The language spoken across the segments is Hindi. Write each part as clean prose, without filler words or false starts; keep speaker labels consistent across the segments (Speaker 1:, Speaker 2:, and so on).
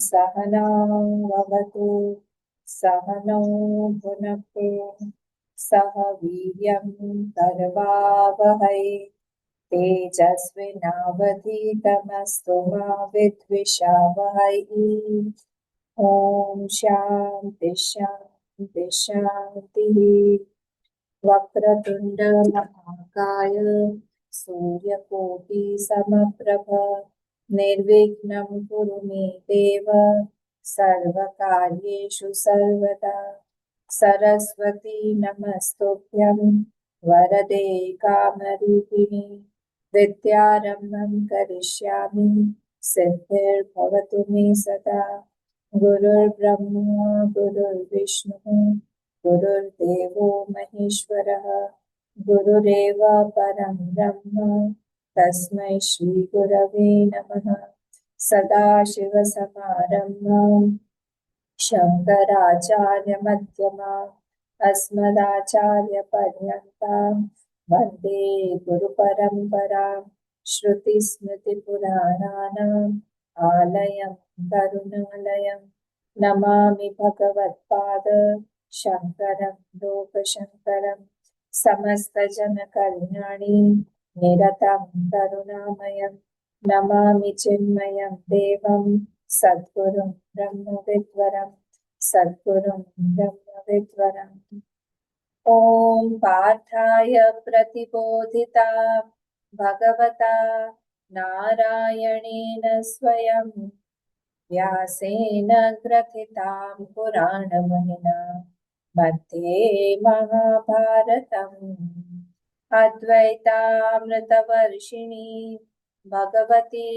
Speaker 1: सहनौ भवतु सहनौ भुनक्तु सह वीर्यं करवावहै तेजस्विनावधीतमस्तु मा विद्विषावहै। ॐ शान्ति शान्ति शान्तिः। वक्रतुण्ड महाकाय सूर्यकोटि समप्रभ निर्विघ्नं कुरु मे देव सर्वकार्येषु सर्वदा। सरस्वती नमस्तुभ्यं वरदे कामरूपिणि विद्यारम्भं करिष्यामि सिद्धिर्भवतु मे सदा। गुरुर्ब्रह्मा गुरुर्विष्णुः गुरुर्देवो महेश्वरः गुरुरेव परं ब्रह्म तस्मै श्री गुरवे नमः। सदाशिवसमारम्भां शङ्कराचार्यमध्यमाम् अस्मदाचार्यपर्यन्तां वन्दे गुरुपरम्परां। श्रुतिस्मृतिपुराणानाम् आलयं करुणालयं नमामि भगवत्पाद शङ्करं लोकशङ्करं। समस्तजनकल्याणी निरतं करुणामयं नमामि चिन्मयं देवं सद्गुरुं ब्रह्मविद्वरं सद्गुरुं ब्रह्मविद्वरम्। ॐ पार्थाय प्रतिबोधिता भगवता नारायणेन स्वयं व्यासेन ग्रथितां पुराणमुनिना मध्ये महाभारतम्। अद्वैतामृतवर्षिणी भगवती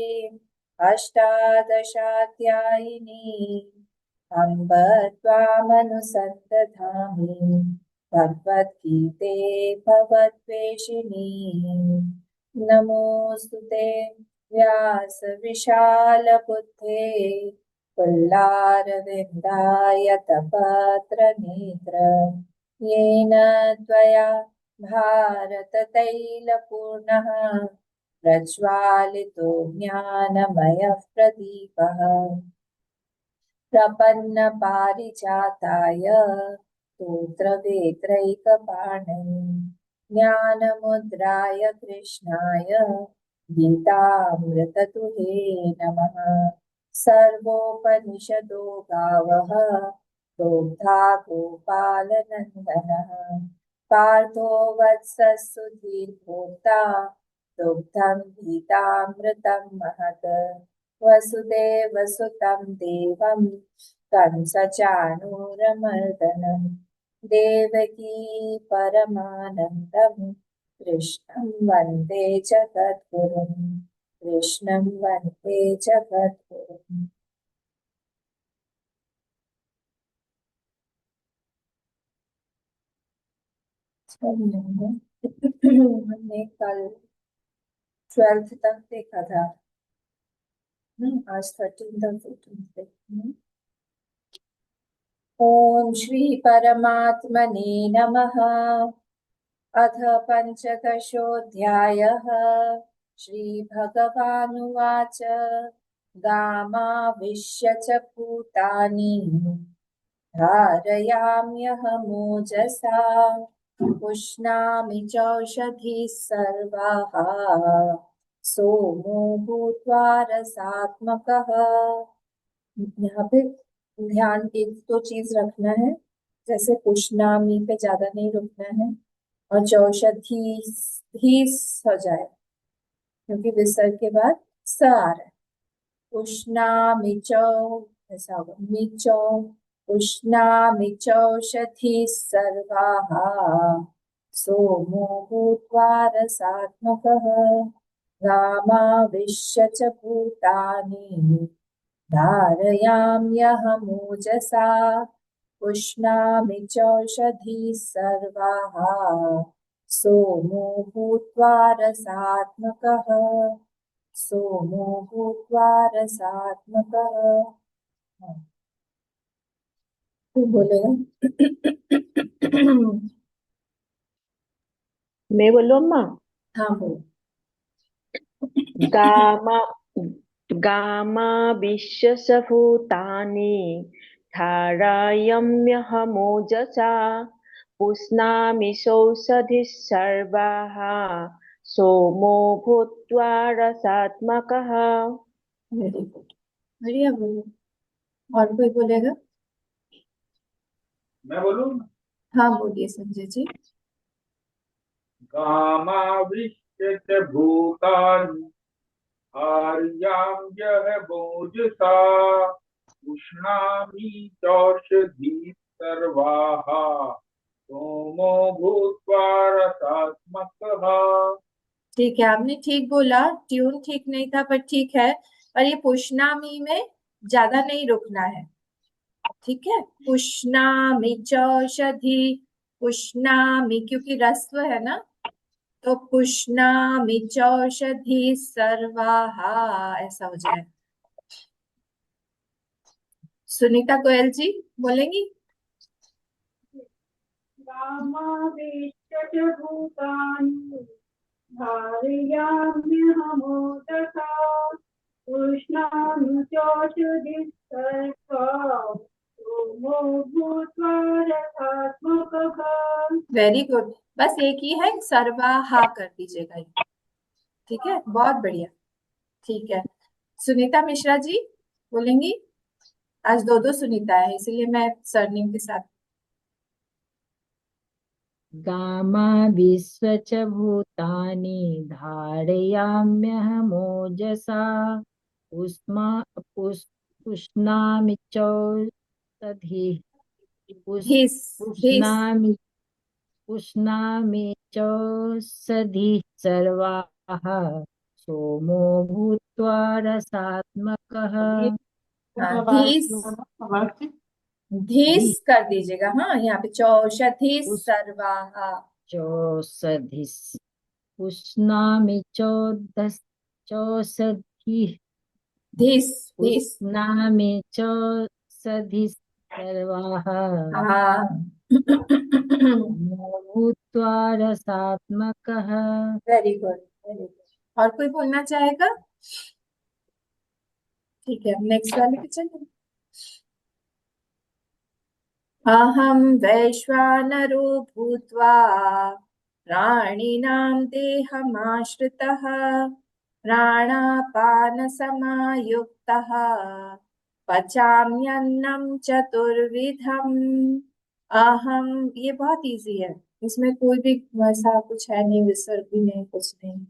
Speaker 1: अष्टादशाध्यायिनी अम्ब त्वामनुसन्दधामि भगवद्गीते भवद्वेषिणी। नमोऽस्तुते व्यासविशालबुद्धे पुल्लारविन्दायतपत्रनेत्र येन त्वया भारततैलपूर्णः प्रज्वालितो ज्ञानमयः प्रदीपः। प्रपन्नपारिजाताय स्तोत्रवेत्रैकपाणये ज्ञानमुद्राय कृष्णाय गीतामृतदुहे नमः। सर्वोपनिषदो गावः प्रोक्ता गोपालनन्दनः पार्थो वत्सः सुधीर्भोक्ता दुग्धं गीतामृतं महत्। वसुदेवसुतं देवं कंसचाणूरमर्दनं देवकी परमानन्दं कृष्णं वन्दे जगद्गुरुं कृष्णं वन्दे जगद्गुरुम्। हमने कल 12th तक देखा था, आज 13th और 14th देखते। ओम श्री परमात्मने नमः। अथ पंचदशोऽध्यायः। श्रीभगवानुवाच गामाविश्य च भूतानि धारयाम्यहमोजसा पुष्णामि चौषधीः सर्वाः सोमो भूत्वा रसात्मकः। यहाँ पे ध्यान एक तो चीज रखना है, जैसे पुष्णामि पे ज्यादा नहीं रुकना है और चौषधि ही हो जाए, क्योंकि विसर्ग के बाद स आ रहा है। पुष्णामि चौ ऐसा होगा, मिचौ पुष्णामि चौषधि सर्वाः सोमो भूत्वा रसात्मकः। गामाविश्य च भूतानि धारयाम्यहमोजसा पुष्णामि चौषधीः सर्वाः सोमो भूत्वा रसात्मकः। सोमो भूत्वा रसात्मकः। तू बोलेगा?
Speaker 2: मैं बोलूं अम्मा?
Speaker 1: हाँ बोल।
Speaker 2: गामा गामाविश्यसभूतानि धारयाम्यहमोजसा पुष्णामि सौषधिः सर्वाः सोमो भूत्वा रसात्मकः।
Speaker 1: वेरी गुड, बढ़िया बोलो। और कोई बोलेगा?
Speaker 3: मैं बोलूं?
Speaker 1: हाँ बोलिए संजय जी।
Speaker 3: कामाविश्य च भूतानि आर्याम्यह भोजसा उष्णामि चौषधी सर्वाः सोमो भूत्वा रसात्मकः।
Speaker 1: ठीक है, आपने ठीक बोला, ट्यून ठीक नहीं था पर ठीक है। और ये पुष्णामी में ज्यादा नहीं रुकना है, ठीक है। पुष्णामि चौषधि, पुष्णामि क्योंकि रस्व है ना, तो पुष्णामि चौषधि सर्वाहा ऐसा हो जाए। सुनीता गोयल जी बोलेंगी?
Speaker 4: कामावेश्य च भूतानि धारयाम्यहमोजसा उष्णामि चोषधिः सर्वाः सोमो भूत्वा रसात्मकः।
Speaker 1: वेरी गुड, बस एक ही है, सर्वाहा कर दीजिएगा ये, ठीक है, बहुत बढ़िया। ठीक है, सुनीता मिश्रा जी बोलेंगी? आज दो दो सुनीता है इसलिए मैं सरनेम के साथ।
Speaker 5: गामाविश्व च भूतानि धारयाम्यहमोजसा उष्मा पुष्णामि चौषधिः
Speaker 1: धीस, धीस,
Speaker 5: पुष्णामि चौषधिः सर्वाः सोमो भूत्वा रसात्मकः।
Speaker 1: हाँ धीस,
Speaker 5: धी
Speaker 1: धीस कर दीजिएगा। हाँ यहाँ पे चौषधि
Speaker 5: उस
Speaker 1: सर्वाहा।
Speaker 5: चौषधिः पुष्णामि चौषधिः
Speaker 1: धीस, धीस,
Speaker 5: पुष्णामि चौषधिः सर्वाः
Speaker 1: हाँ
Speaker 5: सोमो भूत्वा रसात्मकः।
Speaker 1: Very good, very good. और कोई बोलना चाहेगा? ठीक है, नेक्स्ट वाले पे चलिए। अहं वैश्वानरो भूत्वा प्राणिनां देहमाश्रितः प्राणापानसमायुक्तः पचाम्यन्नं चतुर्विधम्। अहम, ये बहुत इजी है, इसमें कोई भी वैसा कुछ है नहीं, विसर्ग भी नहीं, कुछ नहीं।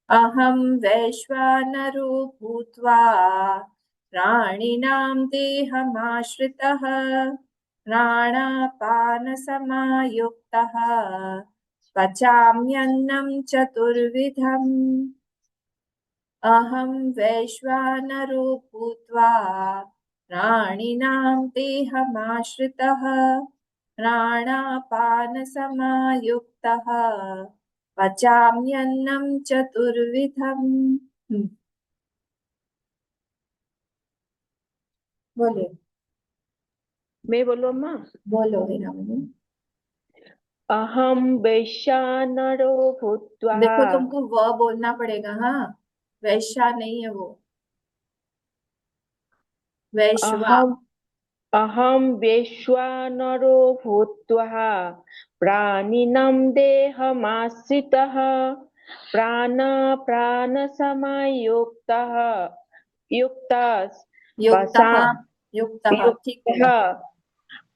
Speaker 1: अहं वैश्वानरो भूत्वा प्राणिनां देहमाश्रितः प्राणापानसमायुक्तः पचाम्यन्नं चतुर्विधम्। अहं वैश्वानरो भूत्वा प्राणिनां देहमाश्रितः प्राणापानसमायुक्तः पचाम्यन्नं चतुर्विधम्। बोलिए।
Speaker 2: मैं बोलो अम्मा?
Speaker 1: बोलो हीरामणि।
Speaker 2: अहम वैश्वानरो भूत्वा।
Speaker 1: देखो तुमको व बोलना पड़ेगा, हाँ, वैश्या नहीं है वो, वैश्वा।
Speaker 2: अहम अहम वैश्वानरो भूत्वा प्राणिनं देहमाश्रितः प्राणसमायुक्तः युक्तः
Speaker 1: युक्तः,
Speaker 2: पशा
Speaker 1: युक्तः ठीक
Speaker 2: युक्तः
Speaker 1: बोला।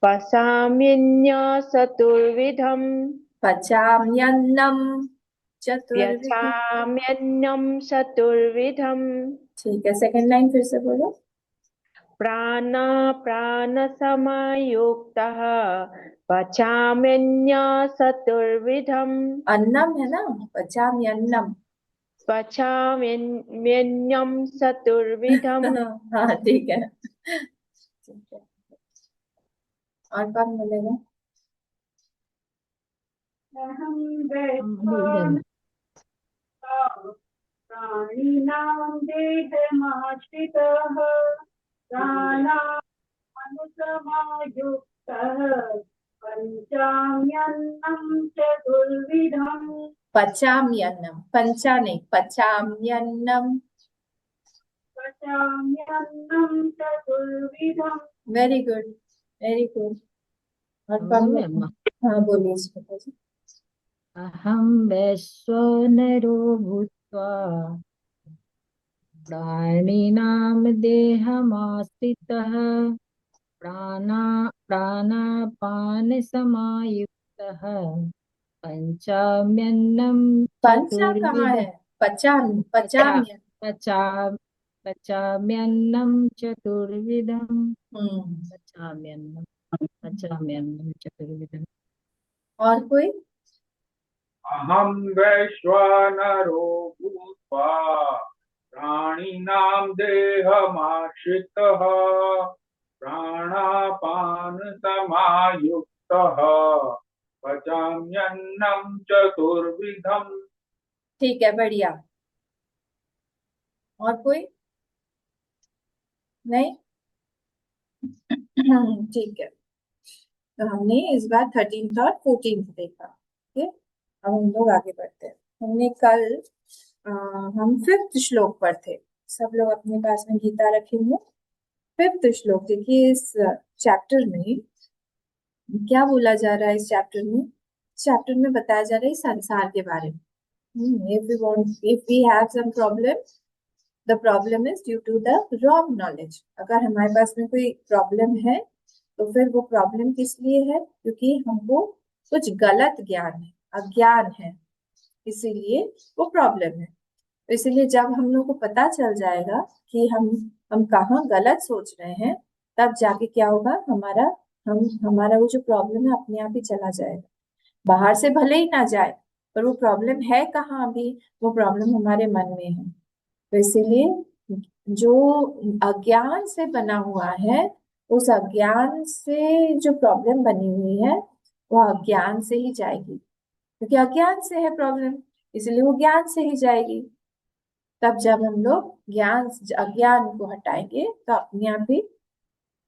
Speaker 2: पचाम्यन्नं
Speaker 1: पचाम्यन्नं चतुर्विधम्।
Speaker 2: चतुर्विधम्।
Speaker 1: ठीक है, सेकंड लाइन फिर से बोलो।
Speaker 2: प्राणसमायुक्तः पचाम्यन्नं चतुर्विधम्।
Speaker 1: अन्नम है ना, पचाम्यन्नम।
Speaker 2: पचाम्यन्नं चतुर्विधम्।
Speaker 1: हाँ ठीक है, ठीक है। और कौन बोलेगा?
Speaker 4: अहं
Speaker 5: हम बोल रहे हैं।
Speaker 4: वैश्वानरो प्राणिनां देहमाश्रितः प्राणानुसमायुक्तः पञ्चाम्यन्नं चतुर्विधम्।
Speaker 1: पचाम्यन्नम, पंचा नहीं, पचाम्यन्नम।
Speaker 4: पचाम्यन्नं चतुर्विधम्।
Speaker 1: Very good, very good. और
Speaker 5: हो
Speaker 1: कम
Speaker 5: गया अम्मा।
Speaker 1: हाँ बोलिए श्वेता जी।
Speaker 5: अहं वैश्वानरो भूत्वा प्राणिनां देहमाश्रितः प्राणापानसमायुक्तः पञ्चाम्यन्नं
Speaker 1: पंचा कहाँ है?
Speaker 5: चतुर्विधं पचा
Speaker 1: पचाम्य।
Speaker 5: पचा पचाम्यन्नं चतुर्विधं
Speaker 1: हम्म।
Speaker 5: पचाम्यन्नं चतुर्विधम्।
Speaker 1: और कोई?
Speaker 3: अहं वैश्वानरो भूत्वा प्राणिनां देहमाश्रितः प्राणापानसमायुक्तः पचाम्यन्नं चतुर्विधम्।
Speaker 1: ठीक है, बढ़िया। और कोई? नहीं? ठीक है। तो हमने इस बार 13th और 14th देखा। ठीक है, अब हम लोग आगे बढ़ते हैं। हमने कल हम 5th श्लोक पर थे। सब लोग अपने पास में गीता रखेंगे। 5th श्लोक देखिए। इस चैप्टर में क्या बोला जा रहा है? इस चैप्टर में बताया जा रहा है संसार के बारे में। if we have some problem, the problem is due to the wrong knowledge। अगर हमारे पास में कोई प्रॉब्लम है तो फिर वो प्रॉब्लम किस लिए है? क्योंकि हमको कुछ गलत ज्ञान है, अज्ञान है, इसीलिए वो प्रॉब्लम है। तो इसीलिए जब हम लोग को पता चल जाएगा कि हम कहाँ गलत सोच रहे हैं, तब जाके क्या होगा? हमारा वो जो प्रॉब्लम है अपने आप ही चला जाएगा। बाहर से भले ही ना जाए, पर वो प्रॉब्लम है कहाँ? अभी वो प्रॉब्लम हमारे मन में है। तो इसीलिए जो अज्ञान से बना हुआ है, उस अज्ञान से जो प्रॉब्लम बनी हुई है वो अज्ञान से ही जाएगी, क्योंकि अज्ञान से है प्रॉब्लम, इसलिए वो ज्ञान से ही जाएगी। तब जब हम लोग अज्ञान को हटाएंगे तो अपने आप ही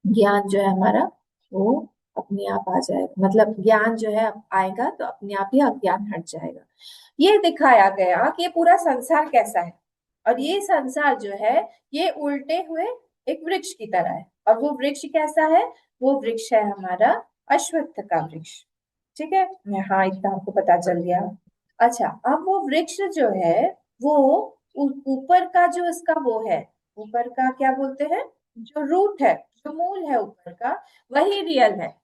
Speaker 1: ज्ञान जो है हमारा, वो अपने आप आ जाएगा। मतलब ज्ञान जो है आएगा तो अपने आप ही अज्ञान हट जाएगा। ये दिखाया गया कि ये पूरा संसार कैसा है। और ये संसार जो है ये उल्टे हुए एक वृक्ष की तरह है। और वो वृक्ष कैसा है? वो वृक्ष है हमारा अश्वत्थ का वृक्ष। ठीक है, हाँ इतना आपको पता चल गया। अच्छा, अब वो वृक्ष जो है वो ऊपर का जो इसका वो है, ऊपर का क्या बोलते हैं, जो रूट है, जो मूल है ऊपर का, वही रियल है।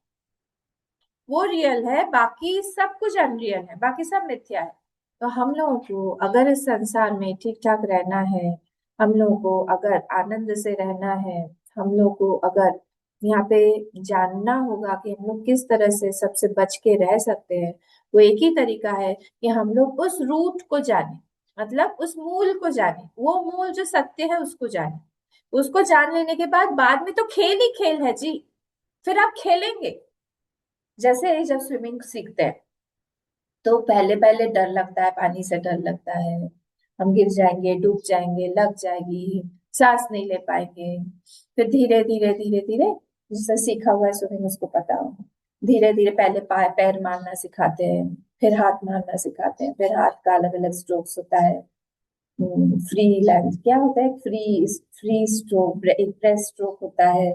Speaker 1: वो रियल है, बाकी सब कुछ अनरियल है, बाकी सब मिथ्या है। तो हम लोगों को अगर इस संसार में ठीक ठाक रहना है, हम लोगों को अगर आनंद से रहना है, हम लोग को अगर यहाँ पे जानना होगा कि हम लोग किस तरह से सबसे बच के रह सकते हैं, वो एक ही तरीका है कि हम लोग उस रूट को जाने, मतलब उस मूल को जाने। वो मूल जो सत्य है उसको जाने। उसको जान लेने के बाद में तो खेल ही खेल है जी। फिर आप खेलेंगे। जैसे जब स्विमिंग सीखते हैं तो पहले पहले डर लगता है, पानी से डर लगता है, हम गिर जाएंगे, डूब जाएंगे, लग जाएगी, सांस नहीं ले पाएंगे। फिर धीरे धीरे धीरे धीरे, जिसने सीखा हुआ है स्विमिंग उसको पता हो, धीरे धीरे पहले पैर मारना सिखाते हैं, फिर हाथ मारना सिखाते हैं, फिर हाथ का अलग अलग स्ट्रोक्स होता है। फ्री लैंड क्या होता है? फ्री फ्री स्ट्रोक, एक ब्रेस्ट स्ट्रोक होता है।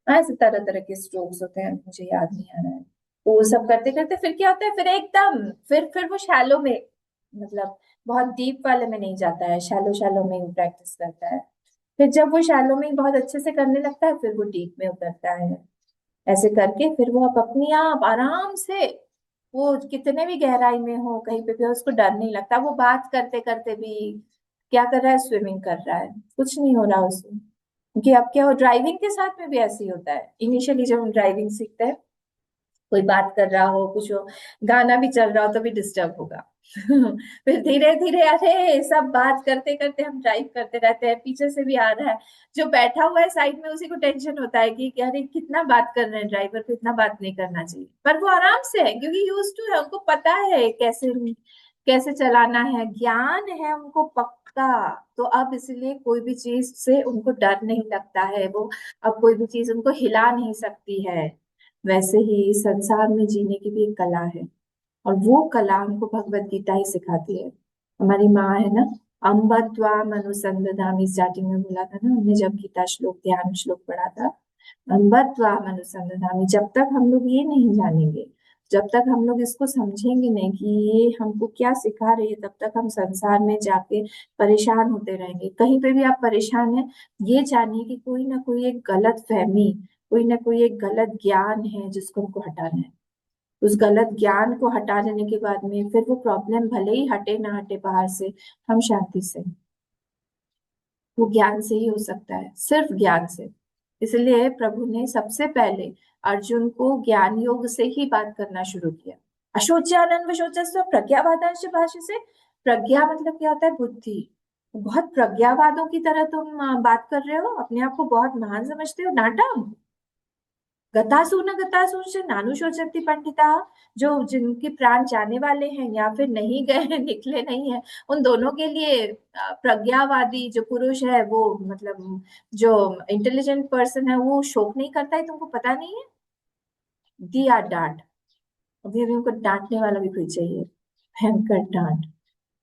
Speaker 1: ऐसे तरह तरह के स्ट्रोक्स होते हैं, मुझे याद नहीं आ रहा है। तो वो सब करते करते फिर क्या होता है? फिर एकदम फिर वो शैलो में, मतलब बहुत डीप वाले में नहीं जाता है, शैलो शैलो में ही प्रैक्टिस करता है। फिर जब वो शैलो में बहुत अच्छे से करने लगता है, फिर वो डीप में उतरता है। ऐसे करके फिर वो अपने आप आराम से, वो कितने भी गहराई में हो, कहीं पे भी हो, उसको डर नहीं लगता। वो बात करते करते भी क्या कर रहा है? स्विमिंग कर रहा है, कुछ नहीं हो रहा उसे। क्योंकि अब क्या हो, ड्राइविंग के साथ में भी ऐसे ही होता है। इनिशियली जब हम ड्राइविंग सीखते हैं, कोई बात कर रहा हो, कुछ हो, गाना भी चल रहा हो तो भी डिस्टर्ब होगा। फिर धीरे धीरे, अरे सब बात करते करते हम ड्राइव करते रहते हैं, पीछे से भी आ रहा है, जो बैठा हुआ है साइड में उसी को टेंशन होता है कि अरे कितना बात कर रहे हैं, ड्राइवर को इतना बात नहीं करना चाहिए। पर वो आराम से है, क्योंकि यूज टू है, उनको पता है कैसे कैसे चलाना है, ज्ञान है उनको पक्का। तो अब इसलिए कोई भी चीज से उनको डर नहीं लगता है। वो अब कोई भी चीज उनको हिला नहीं सकती है। वैसे ही संसार में जीने की भी एक कला है, और वो कला हमको भगवत गीता ही सिखाती है। हमारी माँ है ना, अम्ब त्वाम अनुसंदधामि, स्टार्टिंग में बोला था ना हमने जब गीता श्लोक ध्यान श्लोक पढ़ा था। अम्ब त्वाम अनुसंदधामि, जब तक हम लोग ये नहीं जानेंगे, जब तक हम लोग इसको समझेंगे नहीं कि ये हमको क्या सिखा रही है, तब तक हम संसार में जाके परेशान होते रहेंगे। कहीं पे भी आप परेशान हैं, ये जानिए कि कोई ना कोई एक गलत फहमी, कोई ना कोई एक गलत ज्ञान है जिसको हमको हटाना है। उस गलत ज्ञान को हटा देने के बाद में फिर वो प्रॉब्लम भले ही हटे ना हटे बाहर से, हम शांति से, वो ज्ञान से ही हो सकता है, सिर्फ ज्ञान से। इसलिए प्रभु ने सबसे पहले अर्जुन को ज्ञान योग से ही बात करना शुरू किया। अशोच्यानन्द वशोचस्व प्रज्ञावादांश भाष्य से। प्रज्ञा मतलब क्या होता है? बुद्धि। बहुत प्रज्ञावादों की तरह तुम बात कर रहे हो, अपने आप को बहुत महान समझते हो, डांटा। गतासून नानु शोचंती पंडिता, जो जिनके प्राण जाने वाले हैं या फिर नहीं गए हैं, निकले नहीं है, उन दोनों के लिए प्रज्ञावादी जो पुरुष है वो, मतलब जो इंटेलिजेंट पर्सन है, वो शोक नहीं करता है, तुमको पता नहीं है? दिया डांट। अभी अभी उनको डांटने वाला भी कोई चाहिए, भयंकर डांट।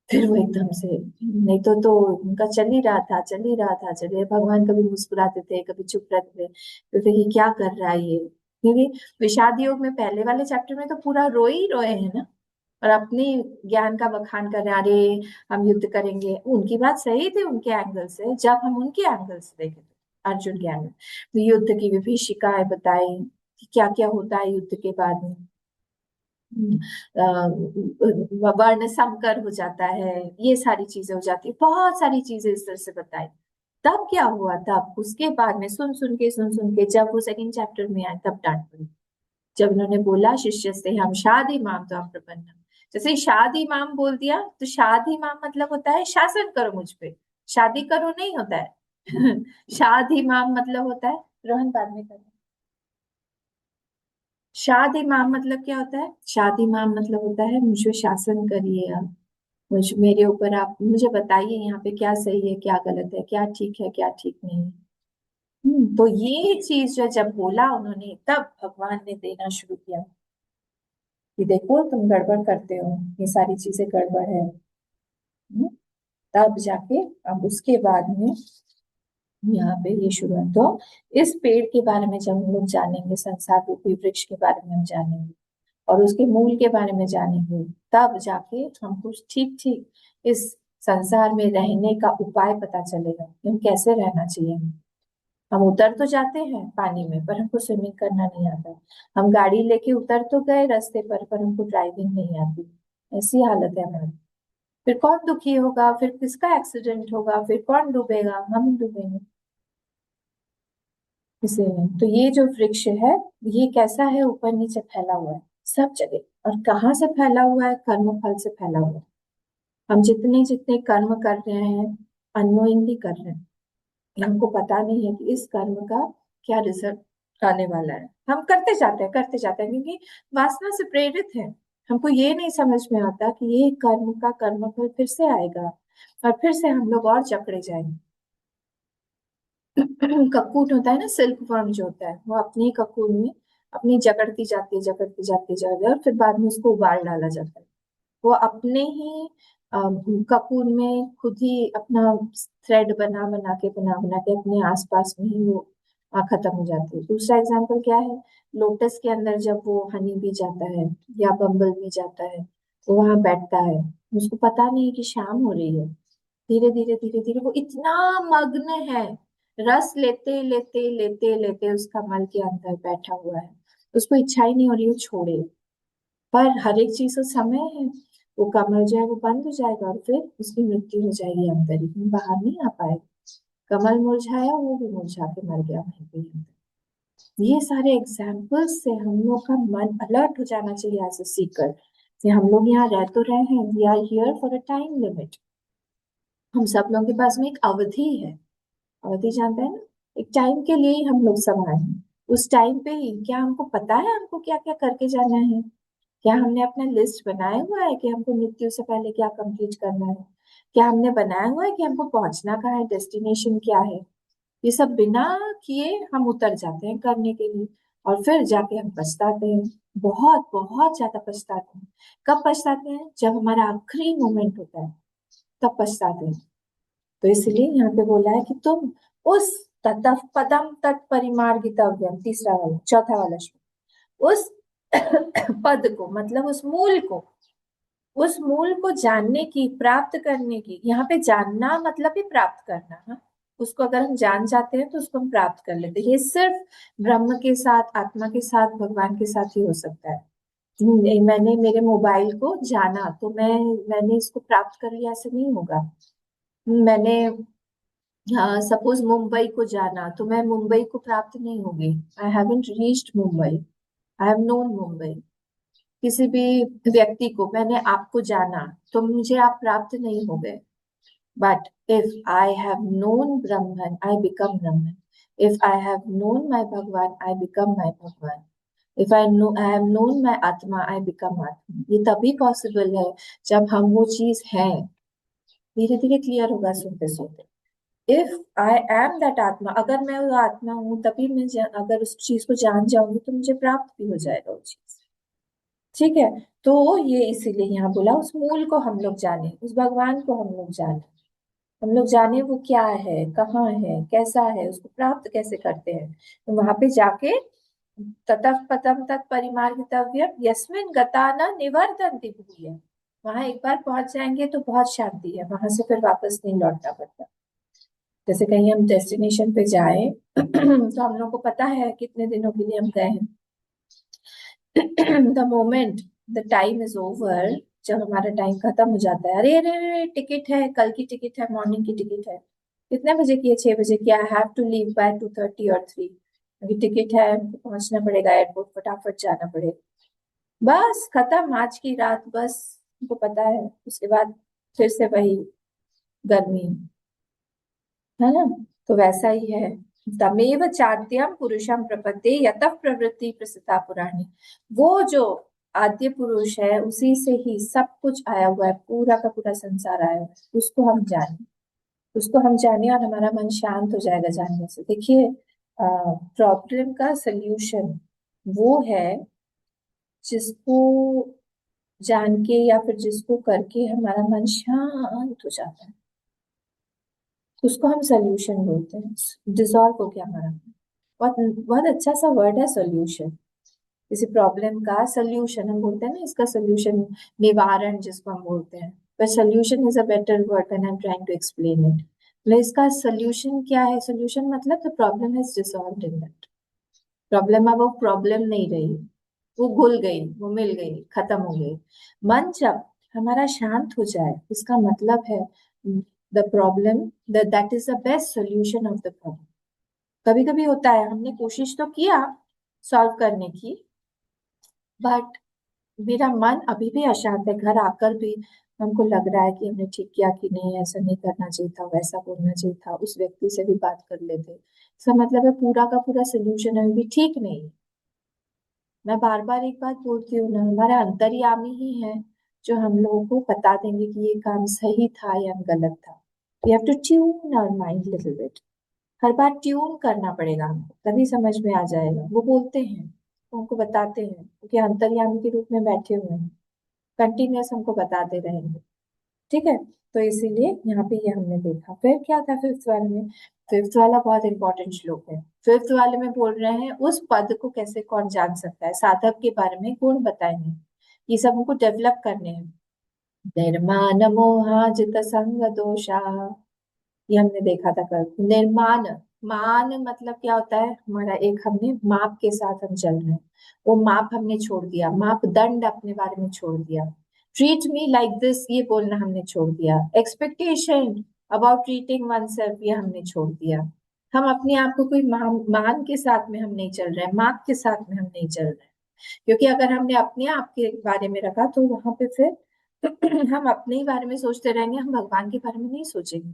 Speaker 1: फिर वो एकदम से, नहीं तो उनका चल ही रहा था, चल ही रहा था, चलिए भगवान कभी मुस्कुराते थे, कभी चुप रहते थे, तो फिर ये क्या कर रहा है ये। क्योंकि विषाद योग में पहले वाले चैप्टर में तो पूरा रोए ही रोए हैं ना, और अपने ज्ञान का बखान कर रहे हैं, अरे हम युद्ध करेंगे। उनकी बात सही थी उनके एंगल से, जब हम उनके एंगल से देखे थे अर्जुन के एंगल, तो युद्ध की विभीषिकाएं बताई कि क्या क्या होता है युद्ध के बाद में। वर्ण संकर हो जाता है, ये सारी चीजें हो जाती है, बहुत सारी चीजें इस तरह से बताई। तब क्या हुआ? तब उसके बाद में सुन सुन के जब वो सेकंड चैप्टर में आए, तब डांट पड़ी। जब उन्होंने बोला शिष्य से हम शाद इमाम तो प्रपन्नम, जैसे शाद इमाम बोल दिया, तो शाद इमाम मतलब होता है शासन करो मुझ पे, शादी करो नहीं होता है। शाद इमाम मतलब होता है, रोहन बाद में करना। शाद इमाम मतलब क्या होता है? शाद इमाम मतलब होता है मुझ पे शासन करिए आप, मेरे ऊपर आप मुझे बताइए यहाँ पे क्या सही है, क्या गलत है, क्या ठीक है, क्या ठीक नहीं है। तो ये चीज जो जब बोला उन्होंने, तब भगवान ने देना शुरू किया कि देखो तुम गड़बड़ करते हो, ये सारी चीजें गड़बड़ है। तब जाके अब उसके बाद में यहाँ पे ये शुरू है। तो इस पेड़ के बारे में जब हम लोग जानेंगे, संसार रूपी वृक्ष के बारे में हम जानेंगे और उसके मूल के बारे में जानेंगे, तब जाके हमको ठीक ठीक इस संसार में रहने का उपाय पता चलेगा कि हम कैसे रहना चाहिए। हम उतर तो जाते हैं पानी में, पर हमको स्विमिंग करना नहीं आता। हम गाड़ी लेके उतर तो गए रास्ते पर हमको ड्राइविंग नहीं आती। ऐसी हालत है हमारी। फिर कौन दुखी होगा, फिर किसका एक्सीडेंट होगा, फिर कौन डूबेगा? हम ही डूबेंगे। इसीलिए तो ये जो वृक्ष है, ये कैसा है? ऊपर नीचे फैला हुआ है सब जगह। और कहाँ से फैला हुआ है? कर्म फल से फैला हुआ है। हम जितने जितने कर्म कर रहे हैं, अननोइंगली कर रहे हैं, हमको पता नहीं है कि इस कर्म का क्या रिजल्ट आने वाला है। हम करते जाते हैं क्योंकि वासना से प्रेरित है। हमको ये नहीं समझ में आता कि ये कर्म का कर्मफल फिर से आएगा और फिर से हम लोग और जकड़े जाएंगे। ककून होता है ना, सिल्क वर्म जो होता है, वो अपने ही ककून में अपनी जकड़ती जाती है और फिर बाद में उसको उबाल डाला जाता है। वो अपने ही ककून में खुद ही अपना थ्रेड बना बना के अपने आसपास में ही वो खत्म हो जाती है। दूसरा एग्जाम्पल क्या है? लोटस के अंदर जब वो हनी भी जाता है या बम्बल भी जाता है, तो वहां बैठता है, उसको पता नहीं है कि शाम हो रही है। धीरे धीरे वो इतना मग्न है, रस लेते लेते लेते लेते उस कमल के अंदर बैठा हुआ है, उसको इच्छा ही नहीं हो रही वो छोड़े। पर हर एक चीज का समय है। वो कमल जो है वो बंद हो जाएगा और फिर उसकी मृत्यु हो जाएगी अंदर ही, बाहर नहीं आ पाएगा। कमल मुरझाया, वो भी मुरझा के मर गया वहीं पे अंदर। ये सारे एग्जाम्पल्स से हम लोग का मन अलर्ट हो जाना चाहिए एज अ सीकर कि हम लोग यहाँ रह तो रहे हैं, we are here for a time limit. हम सब लोगों के पास में एक अवधि है। अवधि जानते हैं ना? एक टाइम के लिए ही हम लोग सब आए हैं। उस टाइम पे ही क्या हमको पता है हमको क्या क्या करके जाना है? क्या हमने अपना लिस्ट बनाया हुआ है कि हमको मृत्यु से पहले क्या कंप्लीट करना है? क्या हमने बनाया हुआ है कि हमको पहुंचना कहाँ है, डेस्टिनेशन क्या है? ये सब बिना किए हम उतर जाते हैं करने के लिए, और फिर जाके हम पछताते हैं। बहुत बहुत ज्यादा पछताते हैं। कब पछताते हैं? जब हमारा आखिरी मोमेंट होता है, तब पछताते हैं। तो इसलिए यहाँ पे बोला है कि तुम उस ततः पदम तत्परिमार्गितव्यम, तीसरा वाला चौथा वाला श्लोक, उस पद को मतलब उस मूल को जानने की, प्राप्त करने की। यहाँ पे जानना मतलब ही प्राप्त करना। हाँ, उसको अगर हम जान जाते हैं तो उसको हम प्राप्त कर लेते हैं। ये सिर्फ ब्रह्म के साथ, आत्मा के साथ, भगवान के साथ ही हो सकता है। नहीं, मैंने मेरे मोबाइल को जाना तो मैंने इसको प्राप्त कर लिया, ऐसे नहीं होगा। मैंने सपोज मुंबई को जाना तो मैं मुंबई को प्राप्त नहीं होगी। I haven't reached Mumbai, I have known Mumbai. किसी भी व्यक्ति को मैंने आपको जाना तो मुझे आप प्राप्त नहीं हो गए। But if I have known Brahman, I become Brahman. If I have known my भगवान, आई बिकम माय भगवान। If I have known my आत्मा, आई बिकम आत्मा। ये तभी पॉसिबल है जब हम वो चीज है। धीरे धीरे क्लियर होगा सुनते सुनते। इफ आई एम दैट आत्मा, अगर मैं वो आत्मा हूँ तभी अगर उस चीज को जान जाऊंगी तो मुझे प्राप्त भी हो जाएगा वो चीज। ठीक है। तो ये इसीलिए यहाँ बोला उस मूल को हम लोग जाने, उस भगवान को हम लोग जाने। हम लोग जाने वो क्या है, कहाँ है, कैसा है, उसको प्राप्त कैसे करते हैं। तो वहां पे जाके ततः पदम तत् परिमार्गितव्यम यस्मिन् गता न निवर्तन्ति भूयः, वहां एक बार पहुंच जाएंगे तो बहुत शांति है, वहां से फिर वापस नहीं लौटना पड़ता। जैसे कहीं हम डेस्टिनेशन पे जाए तो हम लोग को पता है कितने दिनों के लिए हम गए हैं। The moment the time is over, जब हमारा टाइम खत्म हो जाता है, अरे अरे अरे टिकट है, कल की टिकट है, मॉर्निंग की टिकट है, कितने बजे की है, 6 बजे की, I have to leave by 2:30 और 3, अभी टिकट है, पहुंचना पड़ेगा एयरपोर्ट, फटाफट जाना पड़ेगा। बस खत्म आज की रात, बस हमको पता है उसके बाद फिर से वही गर्मी, है ना। तो वैसा ही है। तमेव चाद्यम पुरुषम प्रपद्ये यतः प्रवृत्ति प्रसृता पुराणी। वो जो आद्य पुरुष है उसी से ही सब कुछ आया हुआ है, पूरा का पूरा संसार आया हुआ है। उसको हम जाने और हमारा मन शांत हो जाएगा जानने से। देखिए, प्रॉब्लम का सल्यूशन वो है जिसको जान के या फिर जिसको करके हमारा मन शांत हो जाता है, उसको हम सोल्यूशन बोलते हैं। डिसॉल्व हो गया हमारा। बहुत बहुत अच्छा सा वर्ड है सोल्यूशन। किसी प्रॉब्लम का सोल्यूशन हम बोलते हैं ना, इसका सोल्यूशन, निवारण जिसको हम बोलते हैं, पर solution is a better word when I am trying to explain it. मतलब इसका सोल्यूशन क्या है? सोल्यूशन मतलब the problem is dissolved in that. Problem अब वो प्रॉब्लम नहीं रही, वो भूल गई, वो मिल गई, खत्म हो गई। मन जब हमारा शांत हो जाए, इसका मतलब है the problem, that is the best solution of the problem. कभी कभी होता है हमने कोशिश तो किया सॉल्व करने की, बट मेरा मन अभी भी अशांत है, घर आकर भी हमको लग रहा है कि हमने ठीक किया कि नहीं, ऐसा नहीं करना चाहिए था, वैसा बोलना चाहिए था, उस व्यक्ति से भी बात कर लेते। इसका मतलब है पूरा का पूरा सोल्यूशन अभी भी ठीक नहीं है। मैं बार बार एक बात बोलती हूँ ना, हमारे अंतर्यामी ही है जो हम लोगों को बता देंगे कि ये काम सही था या गलत था। We have to tune our mind little bit. हर बार ट्यून करना पड़ेगा हमको, तभी समझ में आ जाएगा। वो बोलते हैं, वो हमको बताते हैं, क्योंकि अंतर्यामी के रूप में बैठे हुए हैं, कंटिन्यूअस हमको बताते रहेंगे। ठीक है। तो इसीलिए यहाँ पे ये हमने देखा। फिर क्या था फिफ्थ वाले में? फिफ्थ वाला बहुत इंपॉर्टेंट श्लोक है। फिफ्थ वाले में बोल रहे हैं उस पद को कैसे कौन जान सकता है, साधक के बारे में गुण बताएंगे, ये सब हमको डेवलप करने हैं। निर्माण मोहाजित संग दोषा, ये हमने देखा था कल। निर्माण, मान मतलब क्या होता है? हमारा एक, हमने माप के साथ हम चल रहे हैं, वो माप हमने छोड़ दिया, मापदंड अपने बारे में छोड़ दिया। ट्रीट मी लाइक दिस ये बोलना हमने छोड़ दिया। Expectation about treating one self ये हमने छोड़ दिया। हम अपने आप को कोई मान के साथ में हम नहीं चल रहे हैं, माप के साथ में हम नहीं चल रहे हैं। क्योंकि अगर हमने अपने आप के बारे में रखा तो वहां पे फिर हम अपने ही बारे में सोचते रहेंगे, हम भगवान के बारे में नहीं सोचेंगे।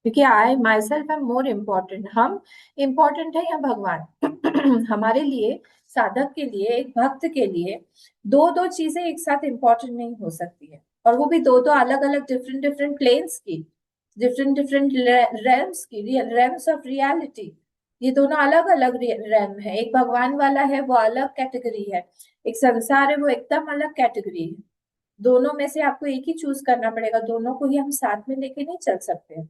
Speaker 1: क्योंकि I myself am more important, हम इम्पोर्टेंट है या भगवान? हमारे लिए, साधक के लिए, एक भक्त के लिए दो दो चीजें एक साथ इम्पोर्टेंट नहीं हो सकती है। और वो भी दो दो अलग अलग डिफरेंट डिफरेंट प्लेन्स की, डिफरेंट डिफरेंट रेम्स की, रेम्स ऑफ रियलिटी। ये दोनों अलग अलग रेम है। एक भगवान वाला है वो अलग कैटेगरी है, एक संसार है वो एकदम अलग कैटेगरी है। दोनों में से आपको एक ही चूज करना पड़ेगा, दोनों को ही हम साथ में लेके नहीं चल सकते।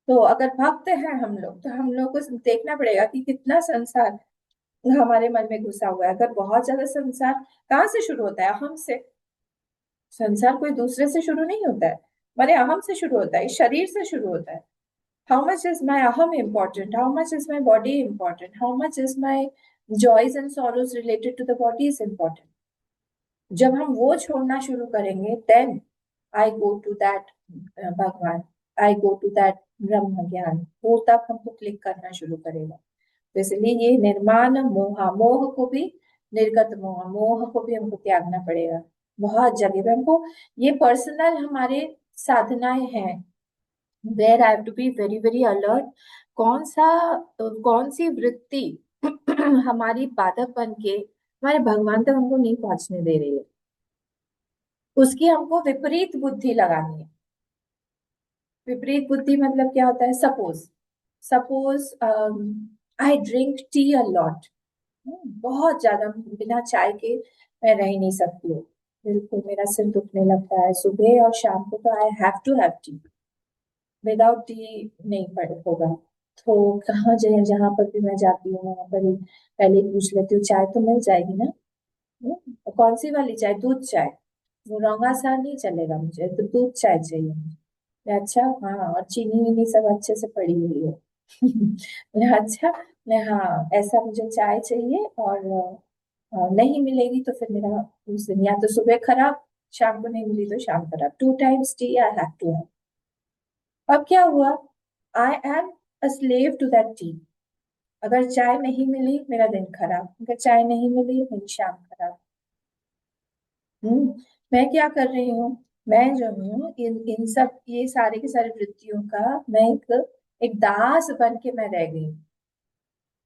Speaker 1: तो अगर भक्त हैं हम लोग तो हम लोग को देखना पड़ेगा कि कितना संसार हमारे मन में घुसा हुआ है। अगर बहुत ज्यादा संसार, कहाँ से शुरू होता है? अहम से। संसार कोई दूसरे से शुरू नहीं होता है, हमारे अहम से शुरू होता है, इस शरीर से शुरू होता है। हाउ मच इज माई अहम important, how much is my body important, how much is my joys and sorrows related to the body is important. जब हम वो छोड़ना शुरू करेंगे then I go to that भगवान, आई गो टू दैट ब्रह्म ज्ञान, वो तब हमको क्लिक करना शुरू करेगा। तो इसलिए ये निर्माण मोह, मोह को भी, निर्गत मोह, मोह को भी हमको त्यागना पड़ेगा बहुत जगह पे हमको। ये पर्सनल हमारे साधनाएं हैं, where I have to be very very alert. कौन सी वृत्ति हमारी बाधक बन के हमारे भगवान तक हमको नहीं पहुंचने दे रही है, उसकी हमको विपरीत बुद्धि लगानी है। विपरीत बुद्धि मतलब क्या होता है? Suppose suppose I drink tea a lot, बहुत ज्यादा, बिना चाय के मैं रह ही नहीं सकती हूँ, बिल्कुल मेरा सिर दुखने लगता है सुबह और शाम को, तो I have to have tea, without tea नहीं पड़ होगा। तो कहाँ जाए, जहां पर भी मैं जाती हूँ वहां पर ही पहले ही पूछ लेती हूँ चाय तो मिल जाएगी ना? और कौन सी वाली चाय? दूध चाय। वो रंगा सा नहीं चलेगा, मुझे तो दूध चाय चाहिए मुझे। अच्छा हाँ, और चीनी वीनी सब अच्छे से पड़ी हुई है। मैं अच्छा, मैं हाँ ऐसा मुझे चाय चाहिए, और नहीं मिलेगी तो फिर मेरा उस दिन या तो सुबह खराब, शाम को नहीं मिली तो शाम खराब, 2 times tea I have to have. अब क्या हुआ? I am a slave to that tea. अगर चाय नहीं मिली मेरा दिन खराब, अगर चाय नहीं मिली मेरी शाम खराब। हम्म। मैं क्या कर रही हूँ? मैं जो हूँ इन सब ये सारे के सारे वृत्तियों का मैं एक दास बन के मैं रह गई हूँ।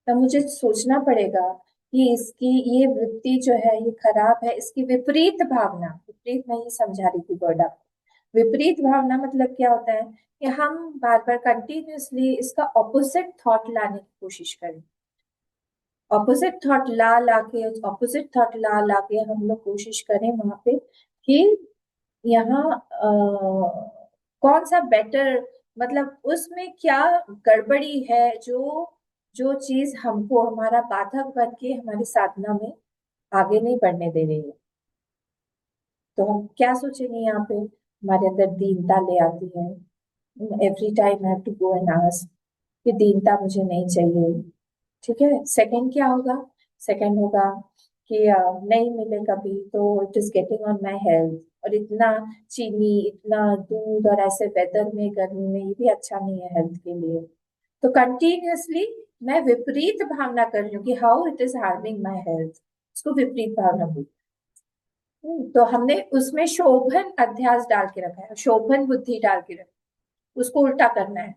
Speaker 1: तब मुझे सोचना पड़ेगा कि इसकी ये वृत्ति जो है ये खराब है, इसकी विपरीत भावना, विपरीत मैं ये समझा रही थी वर्ड आपको। विपरीत भावना मतलब क्या होता है कि हम बार बार कंटिन्यूअसली इसका ऑपोजिट थॉट लाने की कोशिश करें। ऑपोजिट थॉट ला ला के, ऑपोजिट थॉट ला ला के हम लोग कोशिश करें वहां पे कि यहाँ कौन सा बेटर, मतलब उसमें क्या गड़बड़ी है, जो जो चीज हमको हमारा बाधक बन के हमारी साधना में आगे नहीं बढ़ने दे रही है। तो हम क्या सोचेंगे यहाँ पे? हमारे अंदर दीनता ले आती है। Every time I have to go and ask कि दीनता मुझे नहीं चाहिए। ठीक है, सेकंड क्या होगा? सेकंड होगा कि नहीं मिले कभी तो it is getting on my health, और इतना चीनी, इतना दूध, और ऐसे वेदर में, गर्मी में, ये भी अच्छा नहीं है हेल्थ के लिए। तो कंटिन्यूअसली मैं विपरीत भावना कर रही हूँ कि how it is harming my health, इसको विपरीत भावना बोलते हैं। तो हमने उसमें शोभन अध्यास डाल के रखा है, शोभन बुद्धि डाल के रखा है, उसको उल्टा करना है,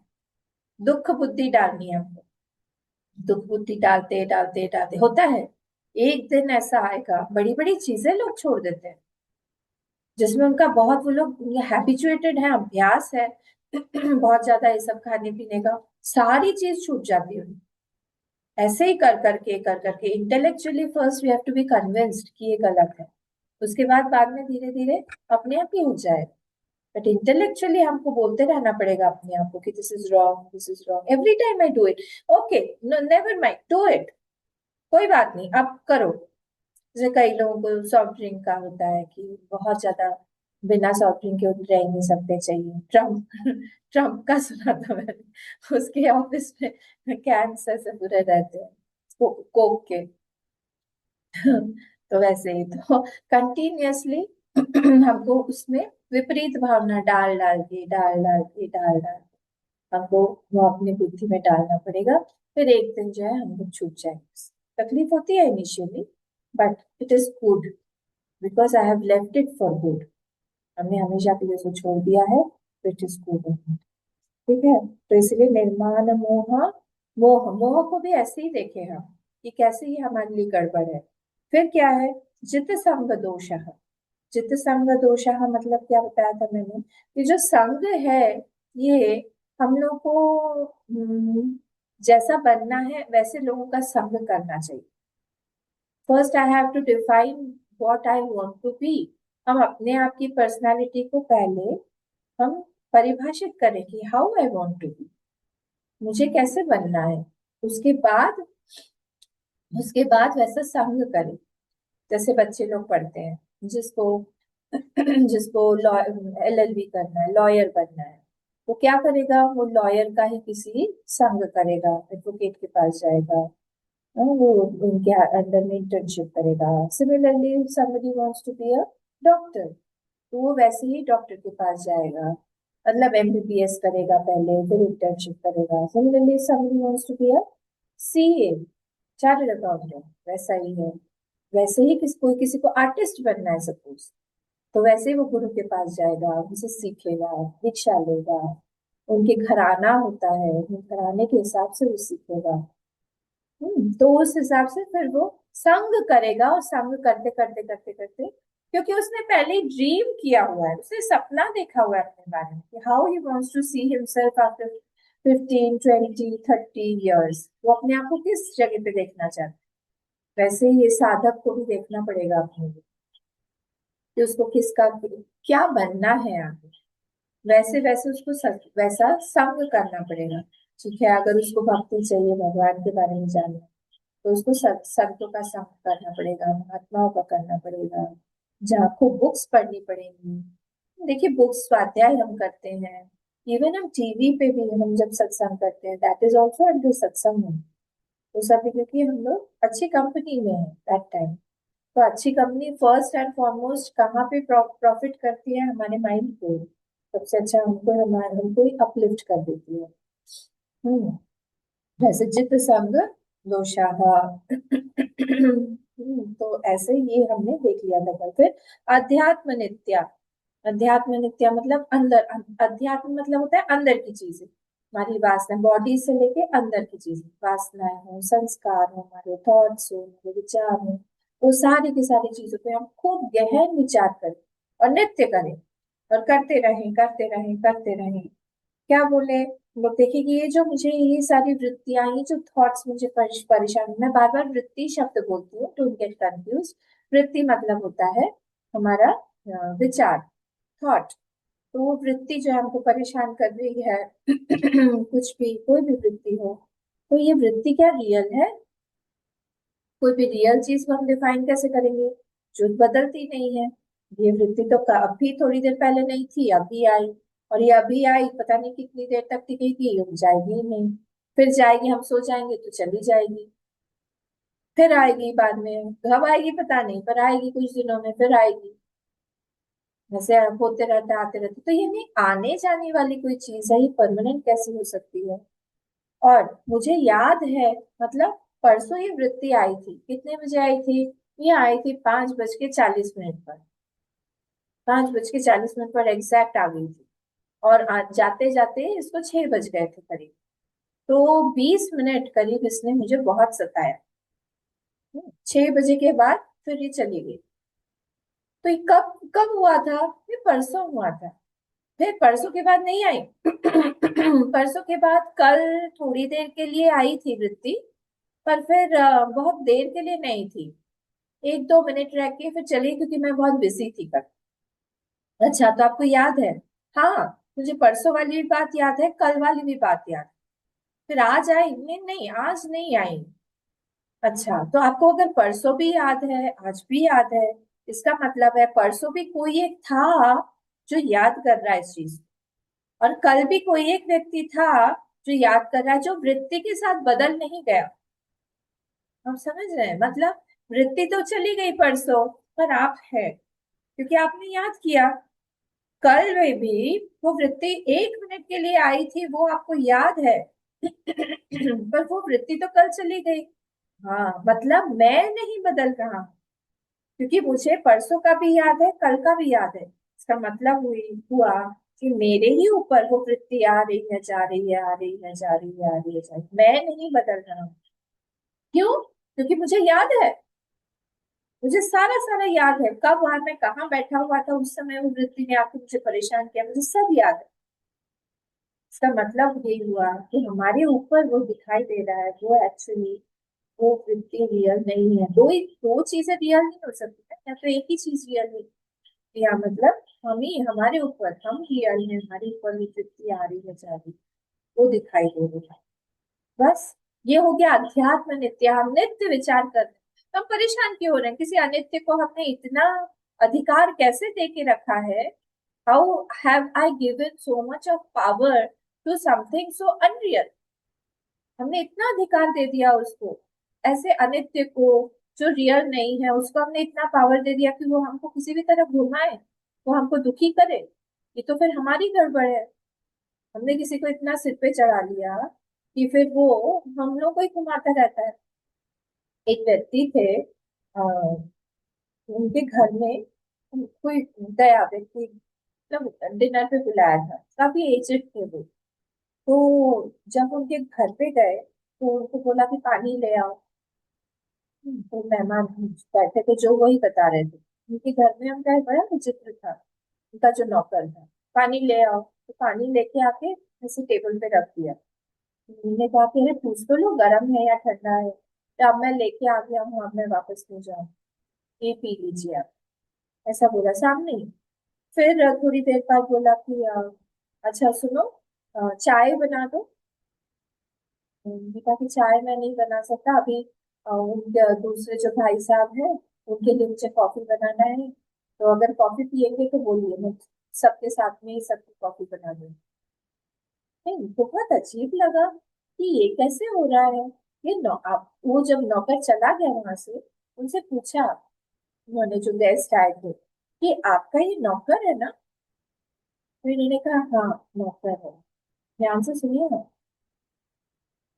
Speaker 1: दुख बुद्धि डालनी है हमको। दुख बुद्धि डालते डालते डालते होता है, एक दिन ऐसा आएगा, बड़ी बड़ी चीजें लोग छोड़ देते हैं जिसमें उनका बहुत, वो लोग हैबिचुएटेड है, अभ्यास है बहुत ज्यादा ये सब खाने पीने का, सारी चीज छूट जाती है उनकी। ऐसे ही कर करके intellectually first we have to be convinced कि ये गलत है, उसके बाद में धीरे धीरे अपने आप ही हो जाए। बट इंटेलेक्चुअली हमको बोलते रहना पड़ेगा अपने आप को कि this is wrong, this is wrong, every time I do it. Okay, never mind, do it, कोई बात नहीं, अब करो। जैसे कई लोगों को सॉफ्ट ड्रिंक का होता है कि बहुत ज्यादा बिना सॉफ्ट ड्रिंक के वो रह ही नहीं सकते, चाहिए। ट्रम्प ट्रम्प का सुना था मैंने, उसके ऑफिस में कैंसर से पूरे रहते हैं कोक के। तो वैसे ही तो कंटिन्यूअसली हमको उसमें विपरीत भावना डाल डाल के हमको वो अपनी बुद्धि में डालना पड़ेगा। फिर एक दिन जो है हम लोग छूट जाएंगे। तकलीफ होती है initially, but it is good, because I have left it for good. हमने हमेशा के लिए उसको छोड़ दिया है, इट इज गुड। ठीक है, तो इसलिए निर्माण मोह, मोह मोह को भी ऐसे ही देखे हम कि कैसे ये हमारे लिए गड़बड़ है। फिर क्या है? जित संग दोष। जित संग दोष मतलब क्या बताया था मैंने? कि जो संग है ये हम लोग को जैसा बनना है वैसे लोगों का संग करना चाहिए। First I have to define what I want to be. हम अपने आप की पर्सनालिटी को पहले हम परिभाषित करें कि how I want to be. मुझे कैसे बनना है। उसके बाद उसके बाद वैसा संग करे, जैसे बच्चे लोग पढ़ते हैं, जिसको जिसको LLB करना है, लॉयर बनना है, वो क्या करेगा, वो लॉयर का ही किसी संग करेगा, एडवोकेट के पास जाएगा, वो उनके अंडर में इंटर्नशिप करेगा। Similarly somebody wants to be a doctor, तो वो वैसे ही डॉक्टर के पास जाएगा, मतलब MBBS करेगा पहले, फिर इंटर्नशिप करेगा। Similarly somebody wants to be a CA, chartered accountant, वैसा ही है। वैसे ही कोई किसी को आर्टिस्ट बनना है सपोज, तो वैसे ही वो गुरु के पास जाएगा, उनसे सीखेगा, दीक्षा लेगा, उनके घराना होता है, उनके घराने के हिसाब से वो सीखेगा। तो उस हिसाब से फिर वो संग करेगा, और संग करते करते करते करते, क्योंकि उसने पहले ड्रीम किया हुआ है, उसने सपना देखा हुआ है अपने बारे में कि how he wants to see himself after 15, 20, 30 years, वो अपने आप को किस जगह पे देखना चाहता है। वैसे ही ये साधक को भी देखना पड़ेगा अपने लिए कि उसको किसका क्या बनना है आगे। वैसे वैसे उसको वैसा संग करना पड़ेगा। ठीक है, अगर उसको भक्ति चाहिए, भगवान के बारे में जानना, तो उसको संतों का संग करना पड़ेगा, महात्माओं का करना पड़ेगा, जहाँ खूब बुक्स पढ़नी पड़ेंगी। देखिए, बुक्स स्वाध्याय हम करते हैं, इवन हम टीवी पे भी हम जब सत्संग करते हैं, दैट इज ऑल्सो अंडर सत्संग। तो सब क्योंकि हम लोग अच्छी कंपनी में है दैट टाइम। तो अच्छी कंपनी फर्स्ट एंड फॉरमोस्ट कहाँ पे प्रॉफिट करती है, हमारे माइंड को सबसे अच्छा, हमको अपलिफ्ट कर देती है। हम्म वैसे जित संग दोषाह। तो ऐसे ये हमने देख लिया था कल। फिर अध्यात्म नित्या। अध्यात्म नित्या मतलब अंदर, अध्यात्म मतलब होता है अंदर की चीजें, हमारी वासना, बॉडी से लेके अंदर की चीजें, वासनाएं हो, संस्कार हो, हमारे थॉट्स हो, हमारे विचार हो, वो सारी की सारी चीजों पे हम खूब गहन विचार करें और नित्य करें, और करते रहें करते रहें करते रहें। क्या बोले लोग, देखिए कि ये जो मुझे ये सारी वृत्तियां, ये जो थॉट्स मुझे परेशान, मैं बार बार वृत्ति शब्द बोलती हूँ, डोंट गेट कंफ्यूज। वृत्ति मतलब होता है हमारा विचार, थॉट। तो वो वृत्ति जो हमको परेशान कर रही है कुछ भी, कोई भी वृत्ति हो, तो ये वृत्ति क्या रियल है? कोई भी रियल चीज को हम डिफाइन कैसे करेंगे जो बदलती नहीं है? ये वृत्ति तो अभी थोड़ी देर पहले नहीं थी, अभी आई, और ये अभी आई, पता नहीं कितनी देर तक टिकेगी, ये जाएगी ही नहीं। फिर जाएगी, हम सो जाएंगे तो चली जाएगी, फिर आएगी बाद में, कब आएगी पता नहीं, पर आएगी कुछ दिनों में, फिर आएगी। वैसे होते रहते, आते रहते, तो ये नहीं, आने जाने वाली कोई चीज है, ये परमानेंट कैसी हो सकती है? और मुझे याद है, मतलब परसों ये वृत्ति आई थी, कितने बजे आई थी? ये आई थी 5:40 पर, 5:40 पर एग्जैक्ट आ गई थी। और जाते जाते इसको 6 बज गए थे करीब। तो 20 मिनट करीब इसने मुझे बहुत सताया। 6 बजे के बाद फिर ये चली गई। तो ये कब कब हुआ था? ये परसों हुआ था। फिर परसों के बाद नहीं आई। परसों के बाद कल थोड़ी देर के लिए आई थी वृत्ति, पर फिर बहुत देर के लिए नहीं थी, 1-2 मिनट रह के फिर चली, क्योंकि मैं बहुत बिजी थी कल। अच्छा, तो आपको याद है? हाँ, मुझे परसों वाली भी बात याद है, कल वाली भी बात याद है। फिर आज आई? नहीं नहीं, आज नहीं आई। अच्छा, तो आपको अगर परसों भी याद है, आज भी याद है, इसका मतलब है परसों भी कोई एक था जो याद कर रहा है इस चीज को, और कल भी कोई एक व्यक्ति था जो याद कर रहा है, जो वृत्ति के साथ बदल नहीं गया। आप समझ रहे हैं? मतलब वृत्ति तो चली गई परसों, पर आप है, क्योंकि आपने याद किया। कल में भी वो वृत्ति 1 मिनट के लिए आई थी, वो आपको याद है। पर वो वृत्ति तो कल चली गई। हाँ, मतलब मैं नहीं बदल रहा, क्योंकि मुझे परसों का भी याद है, कल का भी याद है। इसका मतलब हुआ कि मेरे ही ऊपर वो वृत्ति आ रही है, जा रही है, आ रही है, जा रही है, आ रही है, जा रही है, मैं नहीं बदल रहा हूँ। क्यों? क्योंकि मुझे याद है, मुझे सारा सारा याद है, कब वहां मैं कहाँ बैठा हुआ था, उस समय वो वृत्ति ने आके मुझे परेशान किया, मुझे सब याद है। इसका मतलब यही हुआ कि हमारे ऊपर वो दिखाई दे रहा है, वो एक्चुअली वो वृत्ति रियल नहीं है। दो चीजें रियल नहीं हो सकती है, या तो एक ही चीज रियल है, या मतलब हम ही, हमारे ऊपर हम रियल है, हमारे ऊपर वो वृत्ति आ रही है, जा रही है, वो दिखाई दे रही है। बस ये हो गया अध्यात्म नित्य। हम नित्य विचार कर रहे हैं तो हम परेशान क्यों हो रहे हैं? किसी अनित्य को हमने इतना अधिकार कैसे दे के रखा है? How have I given so much of power to something so unreal? हमने इतना अधिकार दे दिया उसको, ऐसे अनित्य को जो रियल नहीं है उसको हमने इतना पावर दे दिया कि वो हमको किसी भी तरह घुमाए, वो हमको दुखी करे। ये तो फिर हमारी गड़बड़ है। हमने किसी को इतना सिर पे चढ़ा लिया कि फिर वो हम लोग को ही घुमाता रहता है। एक व्यक्ति थे, उनके घर में कोई गया व्यक्ति, मतलब डिनर पे बुलाया था, काफी एजेड थे वो। तो जब उनके घर पे गए तो उनको बोला कि पानी ले आओ। तो मेहमान बैठे थे जो वही बता रहे थे, उनके घर में उनका एक बड़ा विचित्र था। उनका जो नौकर था, पानी ले आओ, तो पानी लेके आके ऐसे टेबल पे रख दिया। उन्होंने कहा कि अरे पूछ तो लो गर्म है या ठंडा है। तो अब मैं लेके आ गया हूँ, अब मैं वापस नहीं जाऊँ, ये पी लीजिए आप, ऐसा बोला सामने ही। फिर थोड़ी देर बाद बोला कि अच्छा सुनो, चाय बना दो। उन्होंने कहा कि चाय मैं नहीं बना सकता अभी, उनके दूसरे जो भाई साहब हैं उनके लिए मुझे कॉफी बनाना है। तो अगर कॉफी पियेंगे तो बोलिए, मैं सबके साथ में ही सबकी कॉफी बना दूँ। नहीं, बहुत अजीब लगा कि ये कैसे हो रहा है। ये नौ आप वो जब नौकर चला गया वहां से, उनसे पूछा उन्होंने, जो गेस्ट आए थे, कि आपका ये नौकर है ना? तो इन्होंने कहा हाँ नौकर है। ध्यान से सुनिए ना।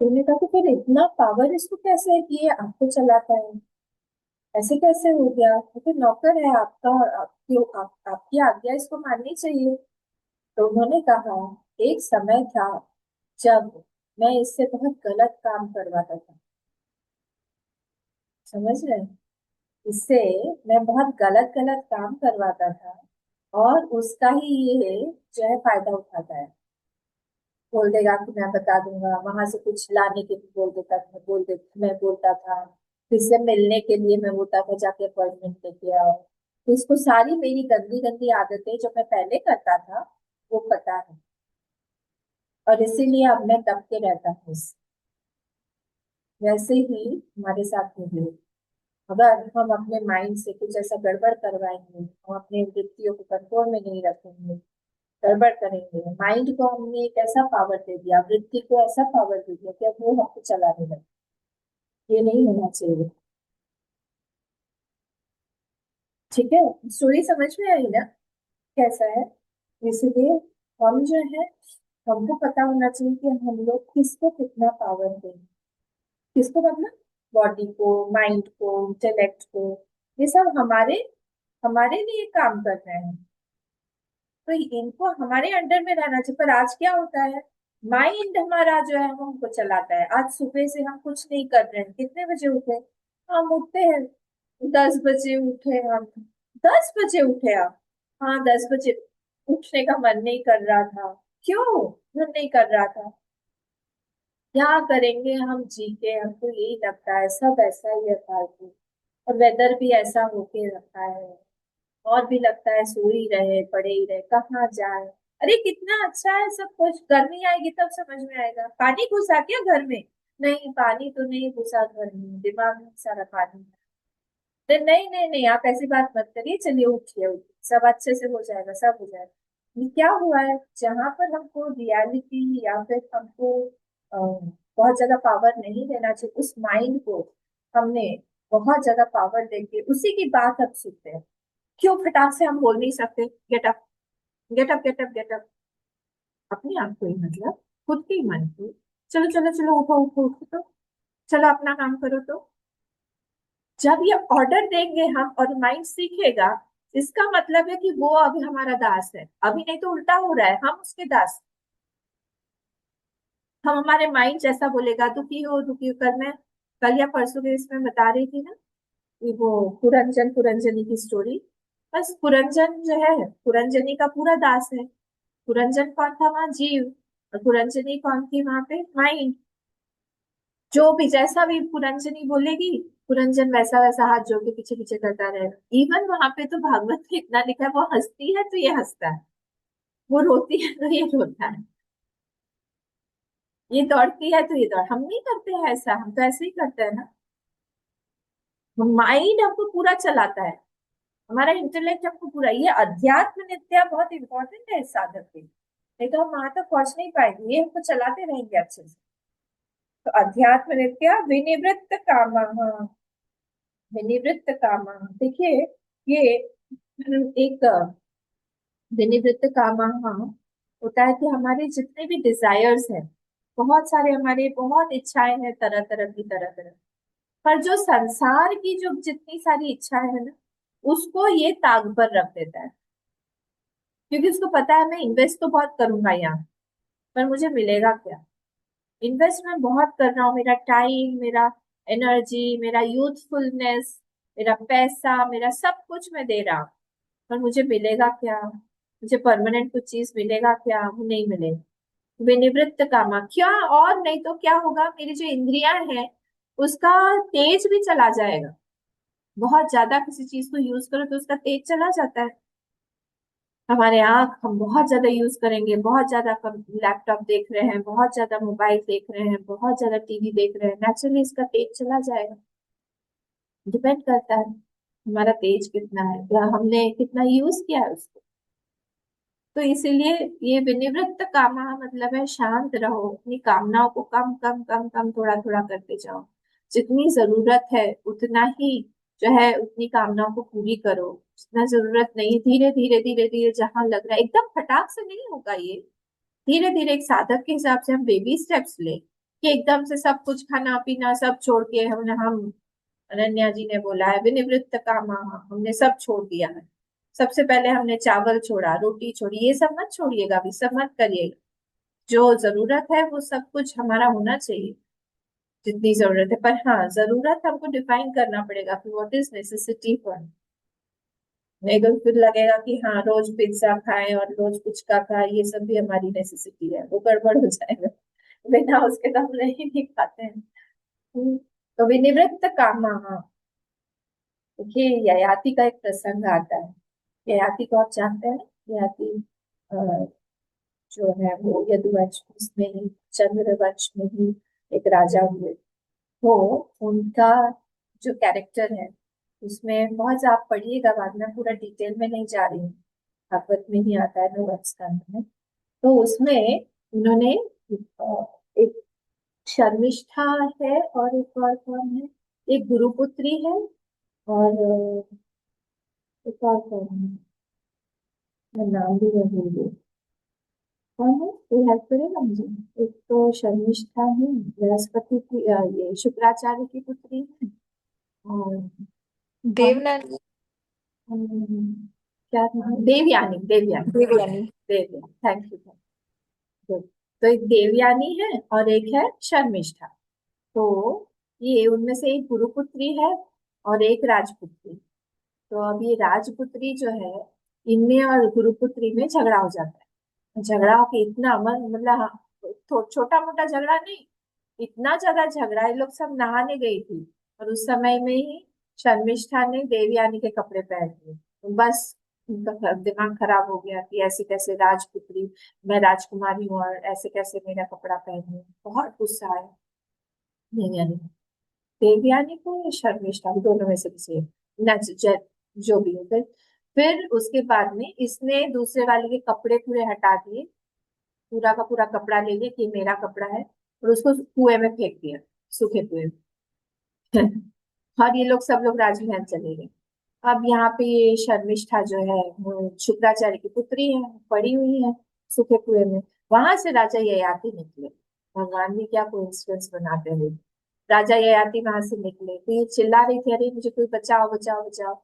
Speaker 1: तो उन्होंने कहा कि फिर इतना पावर इसको कैसे है कि ये आपको चलाता है? ऐसे कैसे हो गया? वो तो नौकर है आपका, और आपकी आज्ञा इसको माननी चाहिए। तो उन्होंने कहा एक समय था जब मैं इससे बहुत गलत काम करवाता था। समझ रहे हैं? इससे मैं बहुत गलत गलत काम करवाता था, और उसका ही ये जो है फायदा उठाता है। बोल देगा कि मैं बता दूंगा, वहां से कुछ लाने के लिए मैं बोलता था, फिर से मिलने के लिए मैं बोलता था जाके अपॉइंटमेंट लेके आओ। तो इसको सारी मेरी गंदी गंदी आदतें जो मैं पहले करता था वो पता है, और इसीलिए अब मैं दब के रहता हूँ वैसे ही हमारे साथ में भी। अगर हम अपने माइंड से कुछ ऐसा गड़बड़ करवाएंगे, हम अपने वृत्तियों को कंट्रोल में नहीं रखेंगे, गड़बड़ करेंगे, माइंड को हमने एक ऐसा पावर दे दिया, वृत्ति को ऐसा पावर दे दिया कि अब वो हमको चलाने लगे। ये नहीं होना चाहिए। ठीक है, स्टोरी समझ में आई ना कैसा है? इसलिए हम जो है, हमको पता होना चाहिए कि हम लोग किसको कितना पावर दें। किसको मतलब? बॉडी को, माइंड को, इंटेलेक्ट को। ये सब हमारे हमारे लिए काम कर रहे हैं, तो इनको हमारे अंडर में रहना चाहिए। पर आज क्या होता है, माइंड हमारा जो है वो हमको चलाता है। आज सुबह से हम कुछ नहीं कर रहे हैं, कितने बजे उठे? हम उठते हैं 10 बजे उठे हम। 10 बजे उठे आप? हाँ 10 बजे। उठने का मन नहीं कर रहा था। क्यों मन नहीं कर रहा था? क्या करेंगे हम जी के? हमको यही लगता है सब ऐसा ही है फालतू, और वेदर भी ऐसा होके रखा है, और भी लगता है सो ही रहे पड़े ही रहे, कहाँ जाए। अरे कितना अच्छा है सब कुछ, गर्मी आएगी तब समझ में आएगा। पानी घुसा क्या घर में? नहीं पानी तो नहीं घुसा घर में, दिमाग में सारा पानी है। नहीं नहीं नहीं, आप ऐसी बात मत करिए, चलिए उठिए उठिए, सब अच्छे से हो जाएगा, सब हो जाएगा। ये क्या हुआ है, जहां पर हमको रियलिटी या फिर हमको बहुत ज्यादा पावर नहीं देना चाहिए, उस माइंड को हमने बहुत ज्यादा पावर देके उसी की बात अब सुनते हैं। क्यों फटाक से हम बोल नहीं सकते get up, get up, get up, get up? अपने आप को ही, मतलब खुद के ही मन को, चलो चलो चलो उठो उठो उठो, तो चलो अपना काम करो। तो जब ये ऑर्डर देंगे हम और माइंड सीखेगा, इसका मतलब है कि वो अभी हमारा दास है। अभी नहीं तो उल्टा हो रहा है, हम उसके दास। हम हमारे माइंड जैसा बोलेगा, दुखी हो। कल मैं, कल या परसों के इसमें बता रही थी ना कि वो पुरंजन पुरंजनी की स्टोरी। बस पुरंजन जो है पुरंजनी का पूरा दास है। पुरंजन कौन था वहां? जीव। और पुरंजनी कौन थी वहां पे? माइंड। जो भी जैसा भी पुरंजनी बोलेगी, पुरंजन वैसा वैसा हाथ जोड़ के पीछे पीछे करता रहेगा। इवन वहां पे तो भागवत में इतना लिखा है, वो हंसती है तो ये हंसता है, वो रोती है तो ये रोता है। ये दौड़ती है तो ये दौड़, हम नहीं करते हैं ऐसा, हम तो ऐसे ही करते हैं ना। माइंड हमको पूरा चलाता है, हमारा इंटेलेक्ट हमको पूरा, ये अध्यात्म नित्या बहुत इंपॉर्टेंट है इस साधक के, नहीं तो हम वहां तक पहुंच नहीं पाएंगे, ये हमको चलाते रहेंगे अच्छे से। तो अध्यात्म नित्या विनिवृत्त कामः, विनिवृत्त कामः, देखिए ये एक विनिवृत्त कामः होता है कि हमारे जितने भी डिजायर्स हैं, बहुत सारे हमारे बहुत इच्छाएं हैं, तरह तरह की, तरह तरह, पर जो संसार की जो जितनी सारी इच्छाएं हैं ना, उसको ये ताक पर रख देता है, क्योंकि उसको पता है मैं इन्वेस्ट तो बहुत करूंगा यहाँ, पर मुझे मिलेगा क्या। इन्वेस्ट मैं बहुत कर रहा हूँ, मेरा टाइम, मेरा एनर्जी, मेरा यूथफुलनेस, मेरा पैसा, मेरा सब कुछ मैं दे रहा हूँ, पर मुझे मिलेगा क्या, मुझे परमानेंट कुछ चीज मिलेगा क्या, वो नहीं मिलेगा। विनिवृत्त कामा क्या, और नहीं तो क्या होगा, मेरी जो इंद्रियां हैं उसका तेज भी चला जाएगा। बहुत ज्यादा किसी चीज को यूज करो तो उसका तेज चला जाता है। हमारे आंख हम बहुत ज्यादा यूज करेंगे, बहुत ज्यादा लैपटॉप देख रहे हैं, बहुत ज्यादा मोबाइल देख रहे हैं, बहुत ज्यादा टीवी देख रहे हैं, नेचुरली इसका तेज चला जाएगा। डिपेंड करता है हमारा तेज कितना है, या हमने कितना यूज किया है उसको। तो इसीलिए ये विनिवृत्त कामा मतलब है शांत रहो, अपनी कामनाओं को कम कम कम कम थोड़ा थोड़ा करते जाओ, जितनी जरूरत है उतना ही जो है उतनी कामनाओं को पूरी करो, जितना जरूरत नहीं धीरे धीरे धीरे धीरे, जहां लग रहा है एकदम फटाक से नहीं होगा ये, धीरे धीरे एक साधक के हिसाब से हम बेबी स्टेप्स ले, कि एकदम से सब कुछ खाना पीना सब छोड़ के हम अनन्या जी ने बोला है विनिवृत्त कामा, हमने सब छोड़ दिया है। सबसे पहले हमने चावल छोड़ा, रोटी छोड़ी, ये सब मत छोड़िएगा, अभी सब मत करिएगा। जो जरूरत है वो सब कुछ हमारा होना चाहिए, जितनी जरूरत है, पर हाँ जरूरत हमको डिफाइन करना पड़ेगा कि व्हाट इज नेसेसिटी फॉर। नहीं तो फिर लगेगा कि हाँ रोज पिज्जा खाएं और रोज पुचका खाएं, ये सब भी हमारी नेसेसिटी है, वो गड़बड़ हो जाएगा। बिना उसके तो हम नहीं भी खाते हैं। तो विनिवृत्त कामा, देखिए ययाति का एक प्रसंग आता है। ययाति को आप जानते हैं ना, ययाति अ, जो है वो यदुवंश उसमें ही, चंद्रवंश में ही एक राजा हुए। तो उनका जो कैरेक्टर है उसमें बहुत, आप पढ़िएगा बाद में, पूरा डिटेल में नहीं जा रही हूँ, भागवत में ही आता है नवम स्कंद में। तो उसमें उन्होंने एक शर्मिष्ठा है, और एक और कौन है, एक गुरुपुत्री है, और एक और कौन है, मैं नाम भी मैं भूल गई, कौन है, कोई हेल्प करेगा मुझे। एक तो शर्मिष्ठा है, बृहस्पति की ये शुक्राचार्य की पुत्री है, और कौन,
Speaker 6: देवनानी।
Speaker 1: क्या नाम, देवयानी, देवयानी,
Speaker 6: देवयानी।
Speaker 1: Devyani, thank you. तो एक देवयानी है और एक है शर्मिष्ठा। तो ये उनमें से एक गुरुपुत्री है और एक राजपुत्री। तो अब ये राजपुत्री जो है, इनमें और गुरुपुत्री में झगड़ा हो जाता है। झगड़ा होके इतना मतलब हाँ, छोटा मोटा झगड़ा नहीं, इतना ज्यादा झगड़ा, ये लोग सब नहाने गई थी और उस समय में ही शर्मिष्ठा ने देवयानी के कपड़े पहन लिए, तो बस उनका दिमाग खराब हो गया कि ऐसे कैसे राजपुत्री, मैं राजकुमारी हूँ और ऐसे कैसे मेरा कपड़ा पहनूं, बहुत गुस्सा आया देवयानी को। देवयानी को या शर्मिष्ठा को, दोनों में से किसी एक, न जो भी हो। फिर उसके बाद में इसने दूसरे वाले के कपड़े पूरे हटा दिए, पूरा का पूरा कपड़ा ले लिया कि मेरा कपड़ा है, और उसको कुएं में फेंक दिया, सूखे कुएं में। और ये लोग सब लोग राजमहल चले गए। अब यहाँ पे ये शर्मिष्ठा जो है वो शुक्राचार्य की पुत्री है, पड़ी हुई है सूखे कुएं में। वहां से राजा ययाति निकले, भगवान भी क्या कोइंसिडेंस बनाते हुए, राजा ययाति वहां से निकले तो ये चिल्ला रही थी अरे मुझे कोई बचाओ बचाओ बचाओ।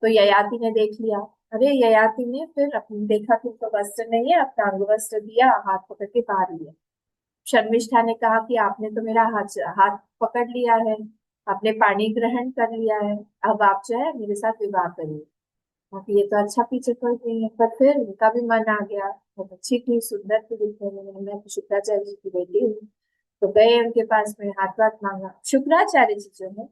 Speaker 1: तो ययाति ने देख लिया, अरे ययाति ने फिर अपने देखा कि उनको वस्त्र नहीं है, अपना अंग वस्त्र दिया, हाथ पकड़ के बाहर लिया। शर्मिष्ठा ने कहा कि आपने तो मेरा हाथ हाथ पकड़ लिया है, आपने पानी ग्रहण कर लिया है, अब आप जो है मेरे साथ विवाह करिए। बाकी ये तो अच्छा पीछे पड़ गई है, पर फिर उनका भी मन आ गया, बहुत अच्छी थी, सुंदर थी दिखने में, मैं तो शुक्राचार्य जी की बेटी हूँ। तो गए उनके पास में, हाथ वाथ मांगा। शुक्राचार्य जी जो है,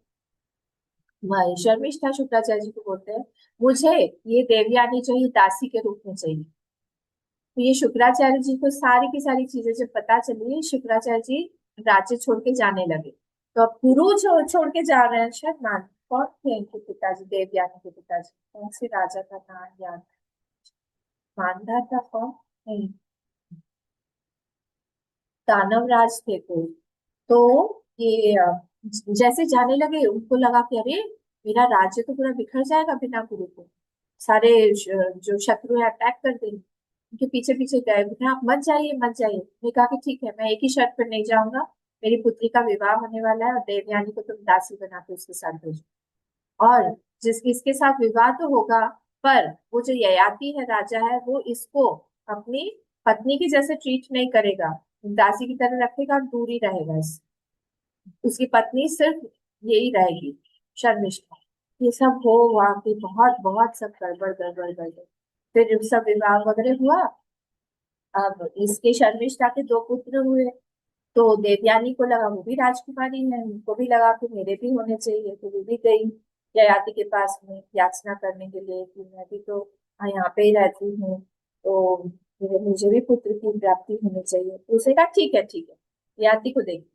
Speaker 1: वही शर्मिष्ठा शुक्राचार्य जी को बोलते हैं, मुझे ये देवयानी जो है दासी के रूप में चाहिए। तो ये शुक्राचार्य जी को सारी की सारी चीजें जब पता चली, शुक्राचार्य जी राज्य छोड़ के जाने लगे। तो अब गुरु छोड़ के जा रहे हैं, शायद मान कौन थे इनके पिताजी, देवयानी के पिताजी, कौन से राजा का नाम याद, मानधार था कौन, नहीं, दानव राज थे कोई। तो ये जैसे जाने लगे उनको लगा कि अरे मेरा राज्य तो पूरा बिखर जाएगा बिना गुरु को, सारे जो शत्रु है अटैक कर देंगे। उनके पीछे पीछे गए, बोले आप मत जाइए मत जाइए। उसने कहा कि ठीक है, मैं एक ही शर्त पर नहीं जाऊंगा, मेरी पुत्री का विवाह होने वाला है और देवयानी को तुम दासी बना के उसके साथ भेजो। और इसके साथ विवाह तो होगा, पर वो जो ययाति है राजा है, वो इसको अपनी पत्नी की जैसे ट्रीट नहीं करेगा, दासी की तरह रखेगा और दूर ही रहेगा इससे। उसकी पत्नी सिर्फ यही रहेगी, शर्मिष्ठा। ये सब हो वहां की बहुत बहुत सब गड़बड़ गड़बड़ गड़बड़। फिर सब विवाह वगैरह हुआ। अब इसके शर्मिष्ठा के दो पुत्र हुए। तो देवयानी को लगा वो भी राजकुमारी है, उनको भी लगा कि मेरे भी होने चाहिए, तो वो भी गई ययाति के पास में याचना करने के लिए कि मैं भी तो यहाँ पे ही रहती हूँ, तो मुझे भी पुत्र की प्राप्ति होनी चाहिए। तो उसने कहा ठीक है ठीक है, ययाति को देगी।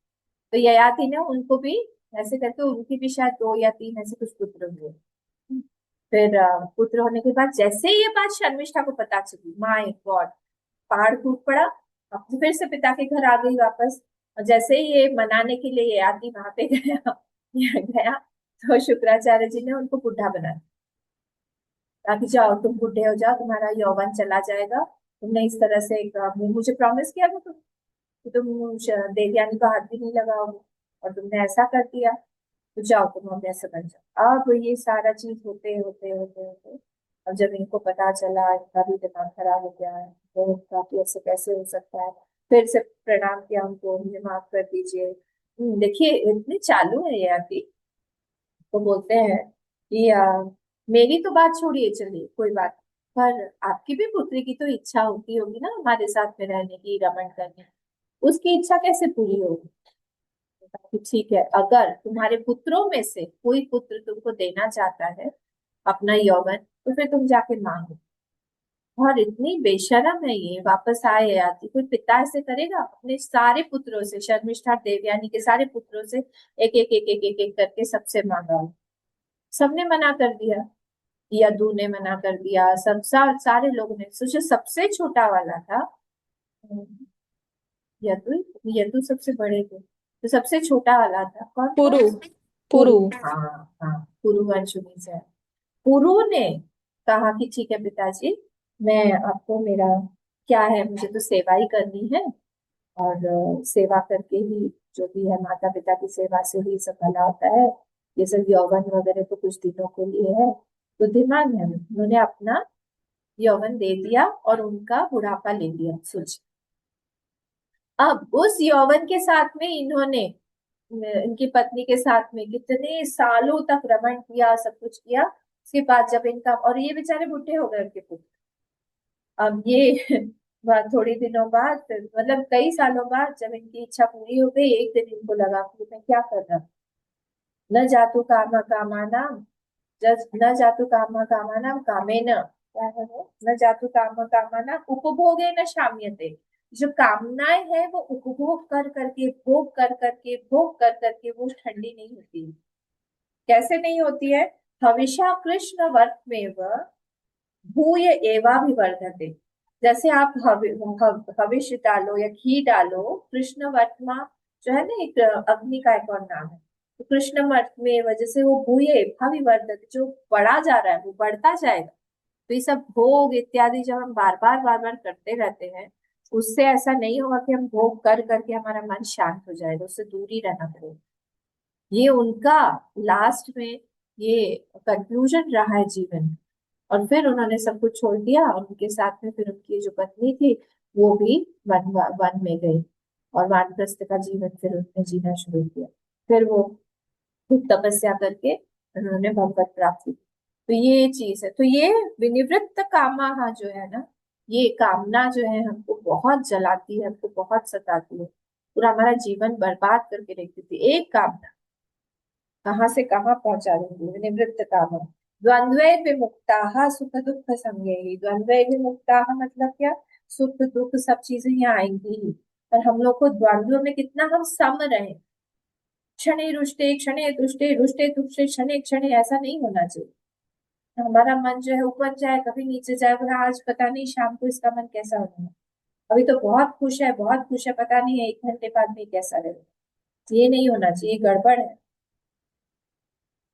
Speaker 1: तो ययाति ने उनको भी ऐसे करके, उनकी भी शायद दो या तीन ऐसे कुछ पुत्र हुए। फिर पुत्र होने के बाद जैसे ही ये बात शर्मिष्ठा को पता चली, माय गॉड, पहाड़ टूट पड़ा। अब तो फिर से पिता के घर आ गई वापस। और जैसे ही ये मनाने के लिए ययाति वहां पे गया गया, तो शुक्राचार्य जी ने उनको बुढ़ा बना दिया। ताकि जाओ तुम बूढ़े हो जाओ, तुम्हारा यौवन चला जाएगा, तुमने इस तरह से एक मुझे प्रॉमिस किया था तुम कि तुम देवयानी को हाथ भी नहीं लगाओगे, और तुमने ऐसा कर दिया, तो जाओ तुम अब ऐसा बन जाओ। अब ये सारा चीज होते होते होते होते, अब जब इनको पता चला, इनका भी दिमाग खराब हो गया है, तो उनका कि ऐसे कैसे हो सकता है। फिर से प्रणाम किया उनको, मुझे माफ कर दीजिए। देखिए इतने चालू है ये आदि। तो बोलते हैं कि मेरी तो बात छोड़िए, चलिए कोई बात नहीं, पर आपकी भी पुत्री की तो इच्छा होती होगी ना हमारे साथ में रहने की, रमण करने की। उसकी इच्छा कैसे पूरी होगी। कि ठीक है, अगर तुम्हारे पुत्रों में से कोई पुत्र तुमको देना चाहता है अपना यौवन, तो फिर तुम जाके मांगो। और इतनी बेशरम है ये, वापस आए आती, कोई पिता ऐसे करेगा अपने सारे पुत्रों से, शर्मिष्ठा देवयानी के सारे पुत्रों से एक एक एक एक एक, एक करके सबसे मांगा। सबने मना कर दिया, यदु ने मना कर दिया, सब सारे लोगों ने। सोचो सबसे छोटा वाला था यदु, यदु सबसे बड़े थे, तो सबसे छोटा वाला था कौन था।
Speaker 2: पुरु
Speaker 1: पुरु,
Speaker 2: पुरु
Speaker 1: हाँ हाँ, पुरु वंशुनी से है। पुरु ने कहा कि ठीक है पिताजी, मैं आपको, मेरा क्या है, मुझे तो सेवा ही करनी है, और सेवा करके ही जो भी है, माता पिता की सेवा से ही सब भला होता है। ये सब यौवन वगैरह तो कुछ दिनों के लिए है। बुद्धिमान है, उन्होंने अपना यौवन दे दिया और उनका बुढ़ापा ले लिया। सोच, अब उस यौवन के साथ में इन्होंने इनकी पत्नी के साथ में कितने सालों तक रमण किया, सब कुछ किया। उसके बाद जब इनका, और ये बेचारे बुढ़े हो गए उनके पुत्र। अब ये थोड़ी दिनों बाद, मतलब कई सालों बाद, जब इनकी इच्छा पूरी हो गई, एक दिन इनको लगा कि मैं क्या कर रहा हूं। न जातु काम कामानाम, न जातु काम कामानाम कामेन, क्या है वो, न जातु काम कामानाम उपभोगे न शाम्यते। जो कामनाएं है वो उपभोग कर करके, भोग कर करके, भोग कर करके वो ठंडी नहीं होती। कैसे नहीं होती है। हविषा कृष्ण वर्त में भूय एवाभिवर्धते। जैसे आप हविष्य डालो या घी डालो, कृष्ण वर्तमा जो है ना, एक अग्नि का एक और नाम है, तो कृष्ण वर्त में वजह से वो भूय एवाभिवर्धते, जो बढ़ा जा रहा है वो बढ़ता जाएगा। तो ये सब भोग इत्यादि जब हम बार बार करते रहते हैं, उससे ऐसा नहीं होगा कि हम भोग कर करके हमारा मन शांत हो जाएगा, उससे दूर ही रहना पड़ेगा। ये उनका लास्ट में ये कंक्लूजन रहा है जीवन। और फिर उन्होंने सब कुछ छोड़ दिया, और उनके साथ में फिर उनकी जो पत्नी थी वो भी वन में गई, और वानप्रस्थ का जीवन फिर उन्होंने जीना शुरू किया। फिर वो खूब तपस्या करके उन्होंने भगवत प्राप्ति की। तो ये चीज है। तो ये विनिवृत्त कामा जो है ना, ये कामना जो है हमको बहुत जलाती है, हमको बहुत सताती है, पूरा हमारा जीवन बर्बाद करके रख देती है। एक कामना कहाँ से कहाँ पहुंचा देती है, विनिवृत्त कामा। द्वंद्वै विमुक्ताः सुख दुख संज्ञैः। द्वंद्वै विमुक्ताः मतलब क्या, सुख दुख सब चीजें यहाँ आएंगी ही। पर हम लोग को द्वंद्व में कितना हम सम रहे, क्षणे रुष्टे क्षणे तुष्टे रुष्टे तुष्टे क्षणे क्षणे, ऐसा नहीं होना चाहिए। हमारा मन जो है ऊपर जाए कभी नीचे जाए, बोला आज पता नहीं शाम को इसका मन कैसा होगा, अभी तो बहुत खुश है बहुत खुश है, पता नहीं है 1 घंटे बाद में कैसा रहेगा। ये नहीं होना चाहिए, गड़बड़ है।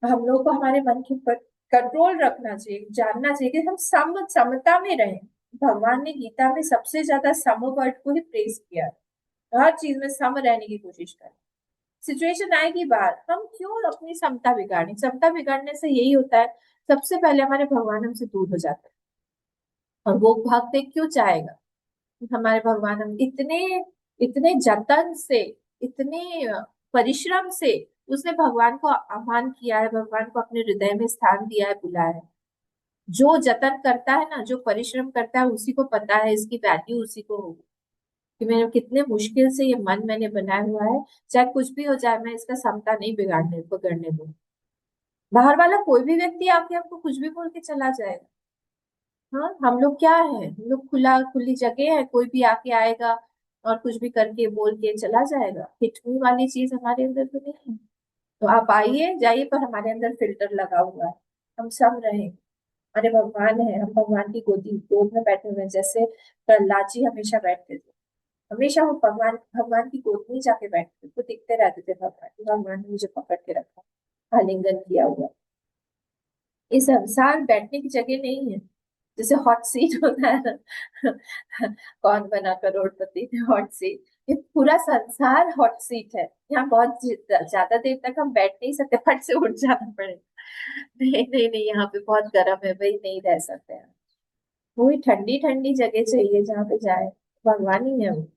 Speaker 1: हम लोग को हमारे मन के ऊपर कंट्रोल रखना चाहिए, जानना चाहिए कि हम समता में रहें। भगवान ने गीता में सबसे ज्यादा सम वर्ड को ही प्रेस किया है। हर चीज में सम रहने की कोशिश करें। सिचुएशन आएगी बाहर, हम क्यों अपनी समता बिगाड़ें? समता बिगाड़ने से यही होता है, सबसे पहले हमारे भगवान हमसे दूर हो जाते हैं। और वो भक्त क्यों चाहेगा? हमारे भगवान हम इतने इतने जतन से, इतने परिश्रम से उसने भगवान को आह्वान किया है, भगवान को अपने हृदय में स्थान दिया है, बुलाया है। जो जतन करता है ना, जो परिश्रम करता है, उसी को पता है इसकी वैल्यू उसी को होगी, कि मैंने कितने मुश्किल से ये मन मैंने बनाया हुआ है, चाहे कुछ भी हो जाए मैं इसका समता नहीं बिगड़ने दूं। बाहर वाला कोई भी व्यक्ति आके हमको कुछ भी बोल के चला जाएगा। हाँ, हम लोग क्या है, हम लोग खुली जगह है, कोई भी आके आएगा और कुछ भी करके बोल के चला जाएगा। हिटू वाली चीज हमारे अंदर तो नहीं है। तो आप आइए जाइए, पर हमारे अंदर फिल्टर लगा हुआ है, हम सब रहे। हमारे भगवान है, हम भगवान की गोद में बैठे हुए हैं, जैसे प्रहलाद जी हमेशा बैठते थे। हमेशा वो भगवान भगवान की गोद में ही जाके बैठते थे, वो दिखते रहते थे भगवान, भगवान ने मुझे पकड़ के रखा, आलिंगन किया हुआ। ये संसार बैठने की जगह नहीं है। जैसे हॉट सीट होता है ना, कौन बना करोड़पति, हॉट सीट, ये पूरा संसार हॉट सीट है। यहाँ बहुत ज्यादा देर तक हम बैठ नहीं सकते, फट से उठ जाना पड़ेगा। नहीं नहीं नहीं, यहाँ पे बहुत गर्म है भाई, नहीं रह सकते हैं। वही ठंडी ठंडी जगह चाहिए जहाँ पे जाए, भगवान ही है वो।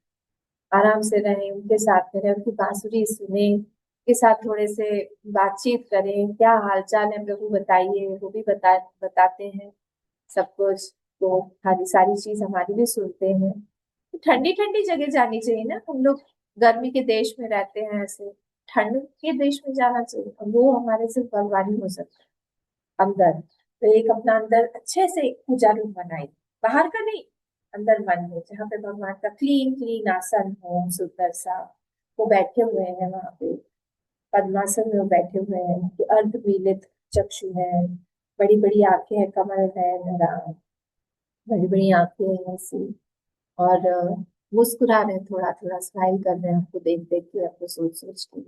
Speaker 1: आराम से रहें, उनके साथ में रहें, उनकी बांसुरी सुने, उनके साथ थोड़े से बातचीत करें, क्या हालचाल है प्रभु बताइए, वो भी बताते हैं सब कुछ। तो सारी सारी चीज हमारी भी सुनते हैं। तो ठंडी ठंडी जगह जानी चाहिए ना, हम लोग गर्मी के देश में रहते हैं, ऐसे ठंड के देश में जाना चाहिए, और वो हमारे सिर्फ भगवान ही हो सकता है अंदर। तो एक अपना अंदर अच्छे से एक पूजा रूम बनाई, बाहर का नहीं, अंदर मन में, जहाँ पे भगवान का क्लीन क्लीन आसन हो, सुंदर सा। वो बैठे हुए हैं वहां पे, पद्मासन में वो बैठे हुए हैं, कि अर्ध मीलित चक्षु है, बड़ी बड़ी आंखें हैं, कमल है मेरा, बड़ी बड़ी आंखें हैं ऐसी। और मुस्कुरा रहे हैं, थोड़ा थोड़ा स्माइल कर रहे हैं, हमको देख देख के, हमको सोच सोच के,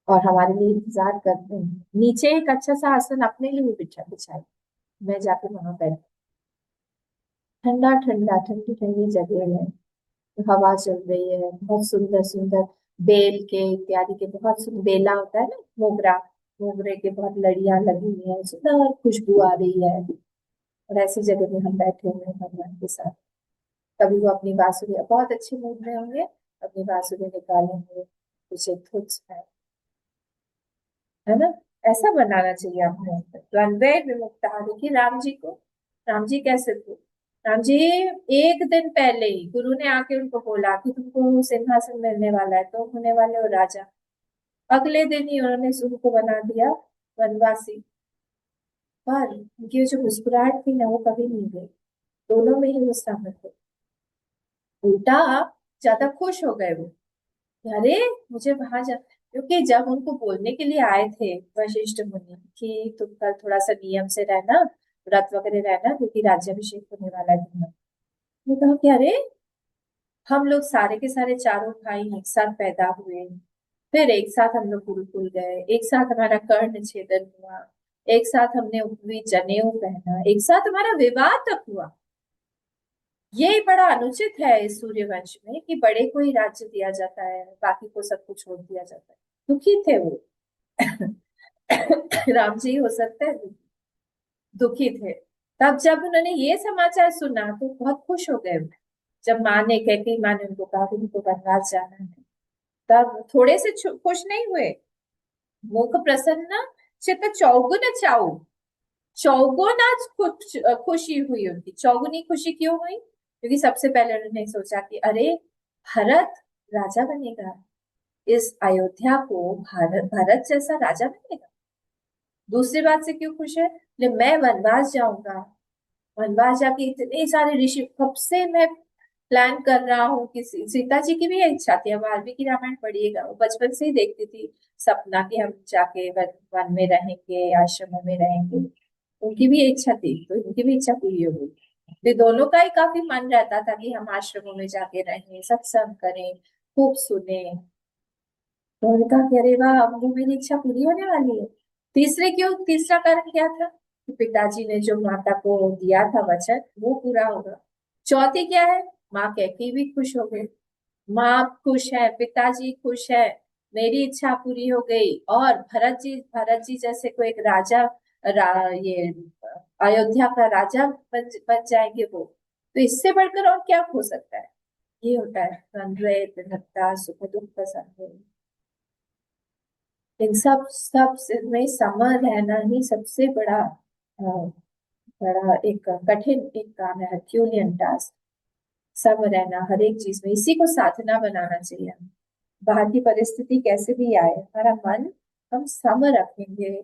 Speaker 1: और हमारे लिए इंतजार करते हैं। नीचे एक अच्छा सा आसन अपने लिए भी बिछाए, मैं जाके वहां बैठ, ठंडा ठंडा ठंडी ठंडी जगह है, हवा चल रही है, बहुत सुंदर सुंदर बेल के इत्यादि के, बहुत सुंदर बेला होता है ना, मोगरा, मोगरे के बहुत लड़ियां लगी हुई है, सुंदर खुशबू आ रही है। और ऐसी जगह में हम बैठे हुए हैं भगवान के साथ। कभी वो अपनी बांसुरी, बहुत अच्छे मूड में होंगे, अपनी बांसुरी निकालेंगे, कुछ एक धुन है ना। ऐसा बनाना चाहिए अपने अंदर। द्वंद्वैर विमुक्तः, देखिए राम जी को, राम जी कैसे थे? राम जी एक दिन पहले ही गुरु ने आके उनको बोला कि तुमको सिंहासन मिलने वाला है, तो होने वाले हो राजा। अगले दिन ही उन्होंने उनको बना दिया वनवासी। पर उनकी जो मुस्कुराहट थी ना, वो कभी नहीं गई। दोनों में ही वो सहमत थे, उल्टा ज्यादा खुश हो गए वो, अरे मुझे वहां जा। क्योंकि जब उनको बोलने के लिए आए थे वशिष्ठ मुनि कि तुम कल थोड़ा सा नियम से रहना, व्रत वगैरह रहना, क्योंकि राज्याभिषेक होने वाला है तुम्हारा। मैं कहा कि अरे हम लोग सारे के सारे चारों भाई एक साथ पैदा हुए, फिर एक साथ हम लोग गुरुकुल गए, एक साथ हमारा कर्ण छेदन हुआ, एक साथ हमने उपवी जनेऊ पहना, एक साथ हमारा विवाह तक हुआ। ये बड़ा अनुचित है इस सूर्यवंश में कि बड़े को ही राज्य दिया जाता है, बाकी को सब कुछ छोड़ दिया जाता है। दुखी थे वो। राम जी हो सकता है दुखी थे। तब जब उन्होंने ये समाचार सुना तो बहुत खुश हो गए। जब माँ ने, कैकेयी माँ ने उनको कहा कि उनको वनवास जाना है, तब थोड़े से खुश नहीं हुए। मुख प्रसन्न चित्त चौगुन चाऊ, चौगुना खुशी हुई उनकी। चौगुनी खुशी क्यों हुई? क्योंकि सबसे पहले उन्होंने सोचा कि अरे भरत राजा बनेगा, इस अयोध्या को भारत भरत जैसा राजा बनेगा। दूसरी बात से क्यों खुश है? मैं वनवास जाऊंगा, वनवास जाके इतने सारे ऋषि, कब से मैं प्लान कर रहा हूँ कि सीता जी की भी इच्छा थी। अब वाल्मीकि रामायण पढ़िएगा, वो बचपन से ही देखती थी सपना कि हम जाके वन में रहेंगे, आश्रमों में रहेंगे। उनकी भी इच्छा थी, तो उनकी भी इच्छा पूरी हो गई। तो दोनों का ही काफी मन रहता था कि हम आश्रमों में जाके रहें, सत्संग करें, खूब सुने। तो उन्होंने कहा कि अरे वाह, अब वो मेरी इच्छा पूरी होने वाली है। तीसरा कारण क्या था कि पिताजी ने जो माता को दिया था वचन, वो पूरा होगा। चौथी क्या है, माँ कहती भी खुश हो गई। माँ खुश है, पिताजी खुश है, मेरी इच्छा पूरी हो गई। और भरत जी जैसे कोई एक राजा, ये अयोध्या का राजा बन जाएंगे वो। तो इससे बढ़कर और क्या हो सकता है। ये होता है द्वंद्वैत विभक्ता सुख दुख संग। इन सब में सम रहना ही सबसे बड़ा एक कठिन एक काम है, हर्क्यूलियन टास्क। सम रहना हर एक चीज में, इसी को साधना बनाना चाहिए हमें। बाहर की परिस्थिति कैसे भी आए, हमारा मन हम सम रखेंगे,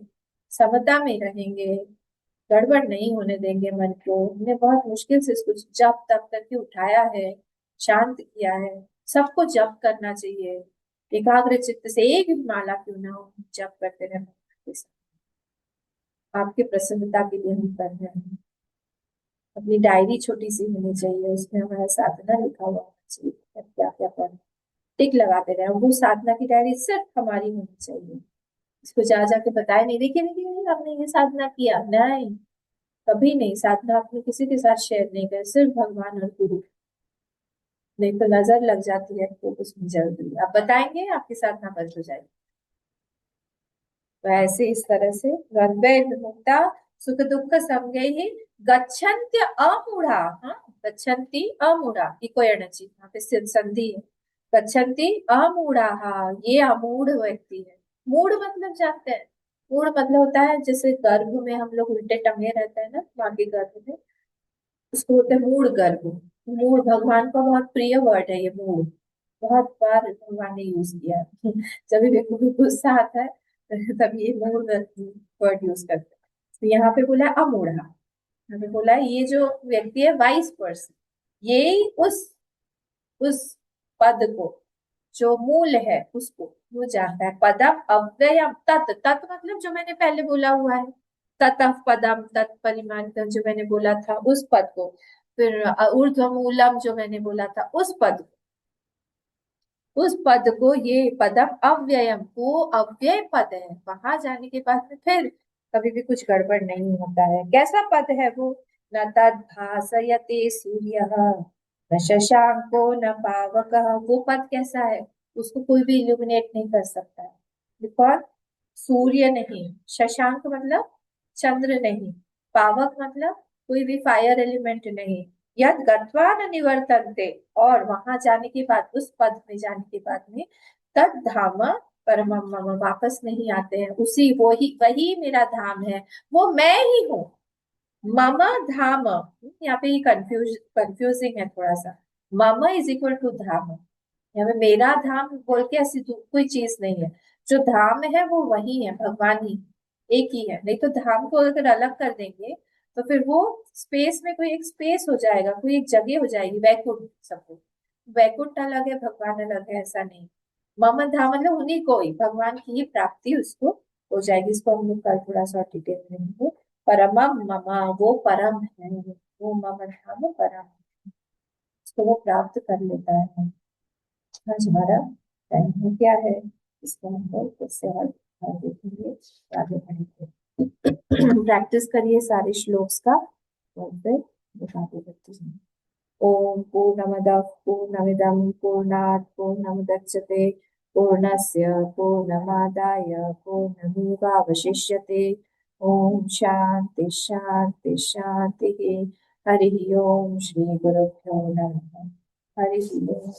Speaker 1: समता में रहेंगे, गड़बड़ नहीं होने देंगे मन को। हमने बहुत मुश्किल से इसको जप तप करके उठाया है, शांत किया है। सबको जप करना चाहिए, एकाग्र चित्त से एक भी माला क्यों ना हो, जप करते रहे। आपके प्रसन्नता के लिए हम कर रहे हैं। अपनी डायरी छोटी सी होनी चाहिए, उसमें हमारा साधना लिखा हुआ होना चाहिए, क्या क्या कर टिक लगाते रहे। वो साधना की डायरी सिर्फ हमारी होनी चाहिए। इसको जा जाके बताए नहीं, देखिए देखिए हमने ये साधना किया, नहीं, कभी नहीं। साधना अपने किसी के साथ शेयर नहीं करे, सिर्फ भगवान और गुरु। नहीं तो नजर लग जाती है तो उसमें जल्दी आप बताएंगे, आपकी साधना बंद हो जाएगी। तो ऐसे इस तरह से द्वंद्वै विमुक्ता सुख दुख समगे ही गच्छन्त्य अमूढ़ा। हाँ, गच्छन्ति अमूढ़ा की कोई एनर्जी यहाँ पे संधि है। गच्छन्ति अमूढ़ा, ये अमूढ़ व्यक्ति है। मूढ़ मतलब जानते हैं, मूढ़ मतलब होता है जैसे गर्भ में हम लोग उल्टे टंगे रहते हैं ना, माँ के गर्भ में, उसको बोलते हैं मूढ़ गर्भ। मूढ़ भगवान का बहुत प्रिय वर्ड है ये मूढ़, बहुत बार भगवान ने यूज किया है। जब भी कोई गुस्सा आता है तब ये मूढ़ वर्ड यूज करते हैं। तो यहाँ पे बोला है अमूढ़ा, यहाँ पे बोला है ये जो व्यक्ति है वाइस पर्सन, ये उस पद को, जो मूल है उसको वो जानता है। पदम अव्ययम तत्, तत् मतलब जो मैंने पहले बोला हुआ है, ततः पदम तत्परिमाण जो मैंने बोला था उस पद को। फिर ऊर्ध्वमूलम जो मैंने बोला था उस पद को, उस पद को, ये पदम अव्ययम, वो अव्यय पद है। वहां जाने के बाद में फिर कभी भी कुछ गड़बड़ नहीं होता है। कैसा पद है वो, न तद भासयते सूर्य, न शशांको न पावकः। वो पद कैसा है, उसको कोई भी इल्यूमिनेट नहीं कर सकता है। बिकॉज सूर्य नहीं, शशांक मतलब चंद्र नहीं, पावक मतलब कोई भी फायर एलिमेंट नहीं। यद गत्वा न निवर्तन्ते, और वहां जाने के बाद, उस पद में जाने के बाद में, तद धाम परमम मम, वापस नहीं आते हैं। उसी वही वही मेरा धाम है, वो मैं ही हूँ। मम धाम, यहाँ पे ये कंफ्यूजिंग है थोड़ा सा। मम इज इक्वल टू धाम, यहाँ पे मेरा धाम बोल के ऐसी कोई चीज नहीं है। जो धाम है वो वही है, भगवान ही एक ही है। नहीं तो धाम को अगर अलग कर देंगे तो फिर वो स्पेस में कोई एक स्पेस हो जाएगा, कोई एक जगह हो जाएगी, वैकुंठ। सबको वैकुंठ अलग है, भगवान अलग है, ऐसा नहीं। मम धाम मतलब उन्हीं को ही, भगवान की ही प्राप्ति उसको हो जाएगी। इसको हम लोग कल थोड़ा सा डिटेल में लेंगे। परमम मम, वो परम है, वो मम धाम परम है, उसको वो प्राप्त कर लेता है। आज हमारा टाइम हो गया है, इसको हम लोग फिर से और देखेंगे, आगे बढ़ेंगे। प्रैक्टिस करिए सारे श्लोक्स का, और फिर आगे बढ़ते हैं। ओम पूर्णमदः पूर्णमिदं पूर्णात् पूर्णमुदच्यते पूर्णस्य पूर्णमादाय पूर्णमेवावशिष्यते। ओम शांति शांति शांति। हरि ओम श्री गुरुभ्यो नमः। हरि ओम।